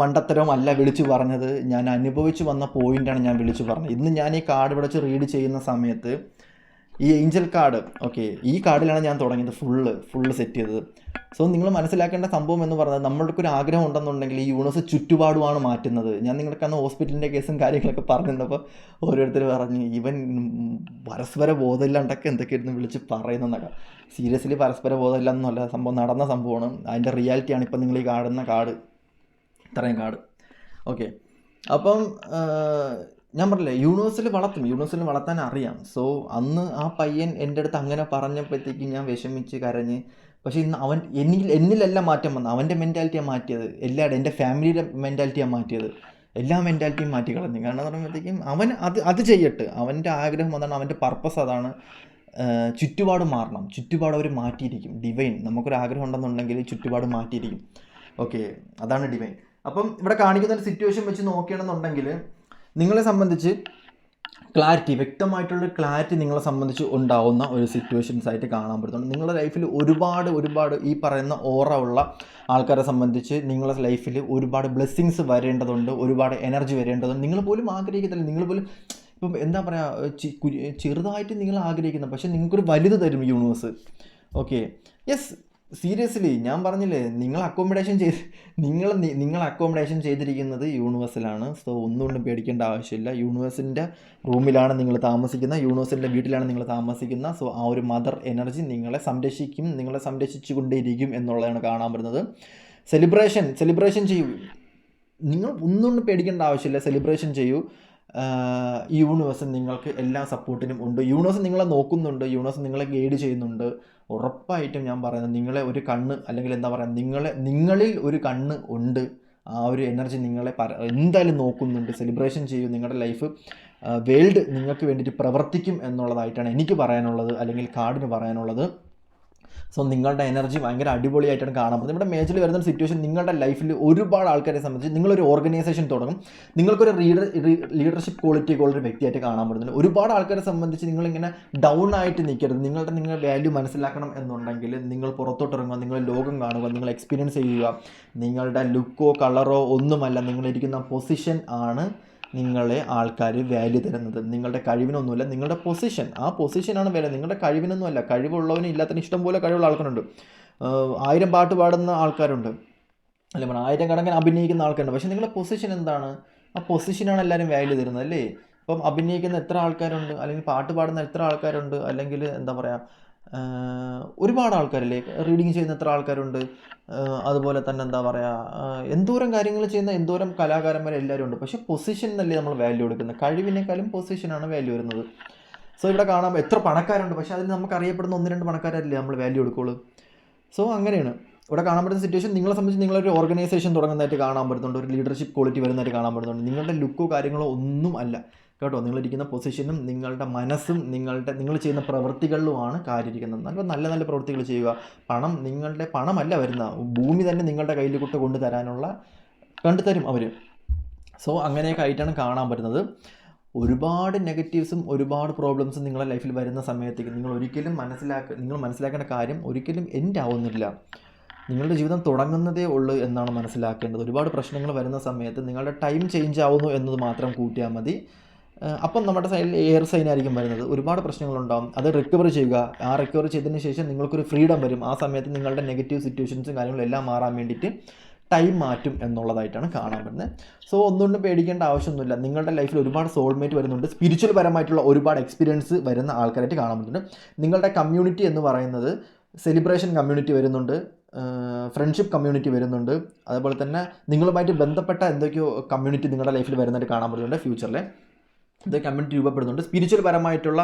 മണ്ടത്തരവും അല്ല വിളിച്ചു പറഞ്ഞത്, ഞാൻ അനുഭവിച്ചു വന്ന പോയിൻ്റാണ് ഞാൻ വിളിച്ചു പറഞ്ഞത്. ഇന്ന് ഞാൻ ഈ കാർഡ് വിളിച്ച് റീഡ് ചെയ്യുന്ന സമയത്ത് ഈ ഏഞ്ചൽ കാർഡ്, ഓക്കെ, ഈ കാർഡിലാണ് ഞാൻ തുടങ്ങിയത് ഫുള്ള് സെറ്റ് ചെയ്തത്. സോ നിങ്ങൾ മനസ്സിലാക്കേണ്ട സംഭവം എന്ന് പറഞ്ഞാൽ നമ്മൾക്ക് ഒരു ആഗ്രഹം ഉണ്ടെന്നുണ്ടെങ്കിൽ ഈ യൂണിവേഴ്സ് ചുറ്റുപാടുമാണ് മാറ്റുന്നത്. ഞാൻ നിങ്ങൾക്ക് അന്ന് ഹോസ്പിറ്റലിൻ്റെ കേസും കാര്യങ്ങളൊക്കെ പറഞ്ഞിരുന്നപ്പോൾ ഓരോരുത്തർ പറഞ്ഞു ഇവൻ പരസ്പര ബോധമില്ലാണ്ടൊക്കെ എന്തൊക്കെയായിരുന്നു വിളിച്ച് പറയുന്നതൊക്കെ. സീരിയസ്ലി പരസ്പര ബോധമില്ലെന്നല്ല, സംഭവം നടന്ന സംഭവമാണ്. അതിൻ്റെ റിയാലിറ്റിയാണ് ഇപ്പം നിങ്ങൾ ഈ കാണുന്ന കാർഡ്, ഇത്രയും കാർഡ്. ഓക്കെ, അപ്പം ഞാൻ പറഞ്ഞില്ലേ യൂണിവേഴ്സിൽ വളർത്താൻ അറിയാം. സോ അന്ന് ആ പയ്യൻ എൻ്റെ അടുത്ത് അങ്ങനെ പറഞ്ഞപ്പോഴത്തേക്കും ഞാൻ വിഷമിച്ച് കരഞ്ഞ്. പക്ഷേ ഇന്ന് അവൻ എന്നിലല്ല മാറ്റം വന്നത്, അവൻ്റെ മെൻറ്റാലിറ്റിയാണ് മാറ്റിയത്. എൻ്റെ ഫാമിലിയുടെ മെൻറ്റാലിറ്റിയാണ് മാറ്റിയത്. എല്ലാ മെൻറ്റാലിറ്റിയും മാറ്റി കളഞ്ഞു. കാരണം എന്ന് പറയുമ്പോഴത്തേക്കും അവൻ അത് ചെയ്യട്ടെ, അവൻ്റെ ആഗ്രഹം അതാണ്, അവൻ്റെ പർപ്പസ് അതാണ്. ചുറ്റുപാട് മാറണം, ചുറ്റുപാട് അവർ മാറ്റിയിരിക്കും. ഡിവൈൻ നമുക്കൊരു ആഗ്രഹം ഉണ്ടെന്നുണ്ടെങ്കിൽ ചുറ്റുപാട് മാറ്റിയിരിക്കും. ഓക്കെ, അതാണ് ഡിവൈൻ. അപ്പം ഇവിടെ കാണിക്കുന്ന ഒരു സിറ്റുവേഷൻ വെച്ച് നോക്കുകയാണെന്നുണ്ടെങ്കിൽ നിങ്ങളെ സംബന്ധിച്ച് വ്യക്തമായിട്ടുള്ളൊരു ക്ലാരിറ്റി നിങ്ങളെ സംബന്ധിച്ച് ഉണ്ടാവുന്ന ഒരു സിറ്റുവേഷൻസ് ആയിട്ട് കാണാൻ പറ്റുന്നുണ്ട്. നിങ്ങളുടെ ലൈഫിൽ ഒരുപാട് ഈ പറയുന്ന ഓറ ഉള്ള ആൾക്കാരെ സംബന്ധിച്ച് നിങ്ങളുടെ ലൈഫിൽ ഒരുപാട് ബ്ലെസ്സിങ്സ് വരേണ്ടതുണ്ട്, ഒരുപാട് എനർജി വരേണ്ടതുണ്ട്. നിങ്ങൾ പോലും ആഗ്രഹിക്കത്തില്ല, നിങ്ങൾ പോലും ഇപ്പം എന്താ പറയുക, ചെറുതായിട്ട് നിങ്ങൾ ആഗ്രഹിക്കുന്ന, പക്ഷേ നിങ്ങൾക്കൊരു വലുത് തരും യൂണിവേഴ്സ്. ഓക്കെ, യെസ്, സീരിയസ്ലി ഞാൻ പറഞ്ഞില്ലേ, നിങ്ങൾ അക്കോമഡേഷൻ ചെയ്തിരിക്കുന്നത് യൂണിവേഴ്സിലാണ്. സോ ഒന്നുകൊണ്ടും പേടിക്കേണ്ട ആവശ്യമില്ല. യൂണിവേഴ്സിൻ്റെ റൂമിലാണ് നിങ്ങൾ താമസിക്കുന്നത്, യൂണിവേഴ്സിൻ്റെ വീട്ടിലാണ് നിങ്ങൾ താമസിക്കുന്നത്. സോ ആ ഒരു മദർ എനർജി നിങ്ങളെ സംരക്ഷിച്ചു കൊണ്ടേയിരിക്കും എന്നുള്ളതാണ് കാണാൻ പറ്റുന്നത്. സെലിബ്രേഷൻ ചെയ്യൂ, നിങ്ങൾ ഒന്നുകൊണ്ടും പേടിക്കേണ്ട ആവശ്യമില്ല. സെലിബ്രേഷൻ ചെയ്യൂ. യൂണിവേഴ്സ് നിങ്ങൾക്ക് എല്ലാ സപ്പോർട്ടിനും ഉണ്ട്. യൂണിവേഴ്സ് നിങ്ങളെ നോക്കുന്നുണ്ട്, യൂണിവേഴ്സ് നിങ്ങളെ ഗൈഡ് ചെയ്യുന്നുണ്ട്. ഉറപ്പായിട്ടും ഞാൻ പറയുന്നത്, നിങ്ങളെ ഒരു കണ്ണ്, അല്ലെങ്കിൽ എന്താ പറയുക, നിങ്ങളിൽ ഒരു കണ്ണ് ഉണ്ട്. ആ ഒരു എനർജി നിങ്ങളെ എന്തായാലും നോക്കുന്നുണ്ട്. സെലിബ്രേഷൻ ചെയ്യൂ. നിങ്ങളുടെ ലൈഫ് വേൾഡ് നിങ്ങൾക്ക് വേണ്ടിയിട്ട് പ്രവർത്തിക്കും എന്നുള്ളതായിട്ടാണ് എനിക്ക് പറയാനുള്ളത്, അല്ലെങ്കിൽ കാർഡിന് പറയാനുള്ളത്. സോ നിങ്ങളുടെ എനർജി ഭയങ്കര അടിപൊളിയായിട്ടാണ് കാണാൻ പറ്റുന്നത്. ഇവിടെ മേജറിൽ വരുന്ന സിറ്റുവേഷൻ, നിങ്ങളുടെ ലൈഫിൽ ഒരുപാട് ആൾക്കാരെ സംബന്ധിച്ച് നിങ്ങളൊരു ഓർഗനൈസേഷൻ തുടങ്ങും, നിങ്ങൾക്കൊരു ലീഡർഷിപ്പ് ക്വാളിറ്റി ഉള്ള ഒരു വ്യക്തിയായിട്ട് കാണാൻ പറ്റുന്നുണ്ട്. ഒരുപാട് ആൾക്കാരെ സംബന്ധിച്ച് നിങ്ങളിങ്ങനെ ഡൗൺ ആയിട്ട് നിൽക്കരുത്. നിങ്ങളുടെ വാല്യൂ മനസ്സിലാക്കണം എന്നുണ്ടെങ്കിൽ നിങ്ങൾ പുറത്തോട്ടിറങ്ങുക, നിങ്ങൾ ലോകം കാണുക, നിങ്ങൾ എക്സ്പീരിയൻസ് ചെയ്യുക. നിങ്ങളുടെ ലുക്കോ കളറോ ഒന്നുമല്ല, നിങ്ങളിരിക്കുന്ന പൊസിഷൻ ആണ് നിങ്ങളെ ആൾക്കാർ വാല്യൂ തരുന്നത്. നിങ്ങളുടെ കഴിവിനൊന്നുമില്ല, നിങ്ങളുടെ പൊസിഷൻ, ആ പൊസിഷനാണ് വില. നിങ്ങളുടെ കഴിവിനൊന്നുമല്ല. കഴിവുള്ളവനും ഇല്ലാത്തതിന് ഇഷ്ടംപോലെ കഴിവുള്ള ആൾക്കാരുണ്ട്. 1000 പാട്ട് പാടുന്ന ആൾക്കാരുണ്ട്, അല്ലെ 1000 കണക്കിന് അഭിനയിക്കുന്ന ആൾക്കാരുണ്ട്. പക്ഷേ നിങ്ങളുടെ പൊസിഷൻ എന്താണ്? ആ പൊസിഷനാണ് എല്ലാവരും വാല്യൂ തരുന്നത്, അല്ലേ? ഇപ്പം അഭിനയിക്കുന്ന എത്ര ആൾക്കാരുണ്ട്, അല്ലെങ്കിൽ പാട്ട് പാടുന്ന എത്ര ആൾക്കാരുണ്ട്, അല്ലെങ്കിൽ എന്താ പറയുക, ഒരുപാട് ആൾക്കാരില്ലേ, റീഡിങ് ചെയ്യുന്ന എത്ര ആൾക്കാരുണ്ട്. അതുപോലെ തന്നെ എന്താ പറയുക, എന്തോരം കാര്യങ്ങൾ ചെയ്യുന്ന എന്തോരം കലാകാരന്മാർ എല്ലാവരും ഉണ്ട്. പക്ഷേ പൊസിഷൻ എന്നല്ലേ നമ്മൾ വാല്യൂ കൊടുക്കുന്നത്. കഴിവിനേക്കാളും പൊസിഷനാണ് വാല്യൂ വരുന്നത്. സോ ഇവിടെ കാണാൻ എത്ര പണക്കാരുണ്ട്, പക്ഷേ അതിന് നമുക്ക് അറിയപ്പെടുന്ന 1-2 പണക്കാരല്ലേ നമ്മൾ വാല്യൂ കൊടുക്കുള്ളൂ. സോ അങ്ങനെയാണ് ഇവിടെ കാണാൻ പറ്റുന്ന സിറ്റുവേഷൻ. നിങ്ങളെ സംബന്ധിച്ച് നിങ്ങളൊരു ഓർഗനൈസേഷൻ തുടങ്ങുന്നതായിട്ട് കാണാൻ പറ്റുന്നുണ്ട്, ഒരു ലീഡർഷിപ്പ് ക്വാളിറ്റി വരുന്നതായിട്ട് കാണാൻ പറ്റുന്നുണ്ട്. നിങ്ങളുടെ ലുക്കോ കാര്യങ്ങളോ ഒന്നും അല്ല കേട്ടോ, നിങ്ങളിരിക്കുന്ന പൊസിഷനും നിങ്ങളുടെ മനസ്സും നിങ്ങൾ ചെയ്യുന്ന പ്രവൃത്തികളിലുമാണ് കാര്യമിരിക്കുന്നത്. നല്ല നല്ല പ്രവൃത്തികൾ ചെയ്യുക. നിങ്ങളുടെ പണമല്ല വരുന്ന, ഭൂമി തന്നെ നിങ്ങളുടെ കയ്യിൽ കൊണ്ടുതരും അവർ. സോ അങ്ങനെയൊക്കെ ആയിട്ടാണ് കാണാൻ പറ്റുന്നത്. ഒരുപാട് നെഗറ്റീവ്സും ഒരുപാട് പ്രോബ്ലംസും നിങ്ങളുടെ ലൈഫിൽ വരുന്ന സമയത്തേക്ക് നിങ്ങൾ മനസ്സിലാക്കേണ്ട കാര്യം, ഒരിക്കലും എൻഡ് ആവുന്നില്ല. നിങ്ങളുടെ ജീവിതം തുടങ്ങുന്നതേ ഉള്ളൂ എന്നാണ് മനസ്സിലാക്കേണ്ടത്. ഒരുപാട് പ്രശ്നങ്ങൾ വരുന്ന സമയത്ത് നിങ്ങളുടെ ടൈം ചേഞ്ച് ആവുന്നു എന്നത് മാത്രം കൂട്ടിയാൽ മതി. അപ്പം നമ്മുടെ സൈഡിൽ എയർ സൈൻ ആയിരിക്കും വരുന്നത്. ഒരുപാട് പ്രശ്നങ്ങളുണ്ടാകും, അത് റിക്കവർ ചെയ്യുക. ആ റിക്കവർ ചെയ്തതിന് ശേഷം നിങ്ങൾക്കൊരു ഫ്രീഡം വരും. ആ സമയത്ത് നിങ്ങളുടെ നെഗറ്റീവ് സിറ്റുവേഷൻസും കാര്യങ്ങളും എല്ലാം മാറാൻ വേണ്ടിയിട്ട് ടൈം മാറ്റും എന്നുള്ളതായിട്ടാണ് കാണാൻ പറ്റുന്നത്. സോ ഒന്നുകൊണ്ടും പേടിക്കേണ്ട ആവശ്യമൊന്നുമില്ല. നിങ്ങളുടെ ലൈഫിൽ ഒരുപാട് സോൾമേറ്റ് വരുന്നുണ്ട്, സ്പിരിച്വൽ പരമായിട്ടുള്ള ഒരുപാട് എക്സ്പീരിയൻസ് വരുന്ന ആൾക്കാരായിട്ട് കാണാൻ പറ്റുന്നുണ്ട്. നിങ്ങളുടെ കമ്മ്യൂണിറ്റി എന്ന് പറയുന്നത് സെലിബ്രേഷൻ കമ്മ്യൂണിറ്റി വരുന്നുണ്ട്, ഫ്രണ്ട്ഷിപ്പ് കമ്മ്യൂണിറ്റി വരുന്നുണ്ട്, അതുപോലെ തന്നെ നിങ്ങളുമായിട്ട് ബന്ധപ്പെട്ട എന്തൊക്കെയോ കമ്മ്യൂണിറ്റി നിങ്ങളുടെ ലൈഫിൽ വരുന്നതായിട്ട് കാണാൻ പറ്റുന്നുണ്ട്. ഫ്യൂച്ചറിൽ ഇത് കമ്മ്യൂണിറ്റി രൂപപ്പെടുന്നുണ്ട്. സ്പിരിച്വൽ പരമായിട്ടുള്ള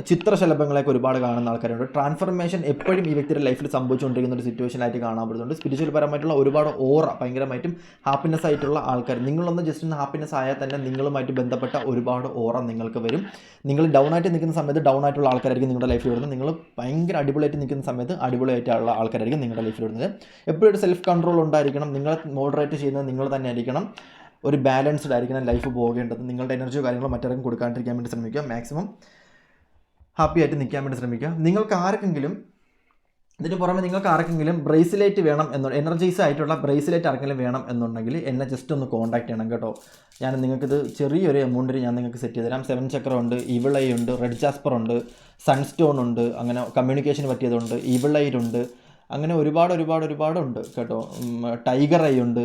ചിത്രശലഭങ്ങളൊക്കെ ഒരുപാട് കാണുന്ന ആൾക്കാരുണ്ട്. ട്രാൻസ്ഫർമേഷൻ എപ്പോഴും ഈ വ്യക്തിയുടെ ലൈഫിൽ സംഭവിച്ചുകൊണ്ടിരിക്കുന്ന ഒരു സിറ്റുവേഷനായിട്ട് കാണാൻ പറ്റുന്നുണ്ട്. സ്പിരിച്വൽ പരമായിട്ടുള്ള ഒരുപാട് ഓറ, ഭയങ്കരമായിട്ടും ഹാപ്പിനെസ് ആയിട്ടുള്ള ആൾക്കാർ. നിങ്ങളൊന്ന് ജസ്റ്റ് ഒന്ന് ഹാപ്പിനെസ് ആയാൽ തന്നെ നിങ്ങളുമായിട്ട് ബന്ധപ്പെട്ട ഒരുപാട് ഓറ നിങ്ങൾക്ക് വരും. നിങ്ങൾ ഡൗൺ ആയിട്ട് നിൽക്കുന്ന സമയത്ത് ഡൗൺ ആയിട്ടുള്ള ആൾക്കാരായിരിക്കും നിങ്ങളുടെ ലൈഫിൽ വരുന്നത്. നിങ്ങൾ ഭയങ്കര അടിപൊളിയായിട്ട് നിൽക്കുന്ന സമയത്ത് അടിപൊളിയായിട്ടുള്ള ആൾക്കാരായിരിക്കും നിങ്ങളുടെ ലൈഫിൽ വരുന്നത്. എപ്പോഴും ഒരു സെൽഫ് കൺട്രോൾ ഉണ്ടായിരിക്കണം. നിങ്ങളെ മോഡറേറ്റ് ചെയ്യുന്നത് നിങ്ങൾ തന്നെ ആയിരിക്കണം. ഒരു ബാലൻസ്ഡ് ആയിരിക്കണം ലൈഫ് പോകേണ്ടത്. നിങ്ങളുടെ എനർജിയോ കാര്യങ്ങളോ മറ്റാർക്കും കൊടുക്കാണ്ടിരിക്കാൻ വേണ്ടി ശ്രമിക്കുക. മാക്സിമം ഹാപ്പി ആയിട്ട് നിൽക്കാൻ വേണ്ടി ശ്രമിക്കുക. നിങ്ങൾക്ക് ആർക്കെങ്കിലും ഇതിന് പുറമെ നിങ്ങൾക്ക് ആർക്കെങ്കിലും ബ്രേസ്ലെറ്റ് വേണം എനർജൈസ് ആയിട്ടുള്ള ബ്രേസ്ലെറ്റ് ആർക്കെങ്കിലും വേണം എന്നുണ്ടെങ്കിൽ എന്നെ ജസ്റ്റ് ഒന്ന് കോൺടാക്ട് ചെയ്യണം കേട്ടോ. ഞാൻ നിങ്ങൾക്കിത് ചെറിയൊരു എമൗണ്ടിൽ ഞാൻ നിങ്ങൾക്ക് സെറ്റ് ചെയ്ത് തരാം. 7 ചക്രം ഉണ്ട്, ഇവിളൈ ഉണ്ട്, റെഡ് ജാസ്പർ ഉണ്ട്, സൺസ്റ്റോൺ ഉണ്ട്, അങ്ങനെ കമ്മ്യൂണിക്കേഷന് പറ്റിയതുണ്ട്, ഇവിളൈറ്റ് ഉണ്ട്, അങ്ങനെ ഒരുപാടുണ്ട് കേട്ടോ. ടൈഗർ ഐ ഉണ്ട്,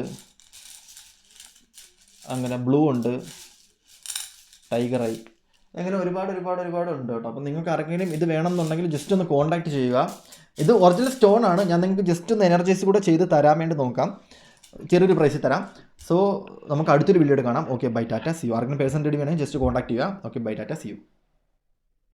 അങ്ങനെ ബ്ലൂ ഉണ്ട്, ടൈഗർ ഐ, അങ്ങനെ ഒരുപാട് ഉണ്ട് കേട്ടോ. അപ്പം നിങ്ങൾക്ക് ആർക്കെങ്കിലും ഇത് വേണമെന്നുണ്ടെങ്കിൽ ജസ്റ്റ് ഒന്ന് കോൺടാക്ട് ചെയ്യുക. ഇത് ഒറിജിനൽ സ്റ്റോൺ ആണ്. ഞാൻ നിങ്ങൾക്ക് ജസ്റ്റ് ഒന്ന് എനർജൈസ് കൂടെ ചെയ്ത് തരാൻ വേണ്ടി നോക്കാം, ചെറിയൊരു പ്രൈസിൽ തരാം. സോ നമുക്ക് അടുത്തൊരു വീഡിയോ കാണാം. Okay, bye tata, see you. ആർക്കെങ്കിലും പേഴ്സൺ റെഡി വേണമെങ്കിൽ ജസ്റ്റ് കോൺടാക്ട് ചെയ്യുക. Okay, bye tata, see U.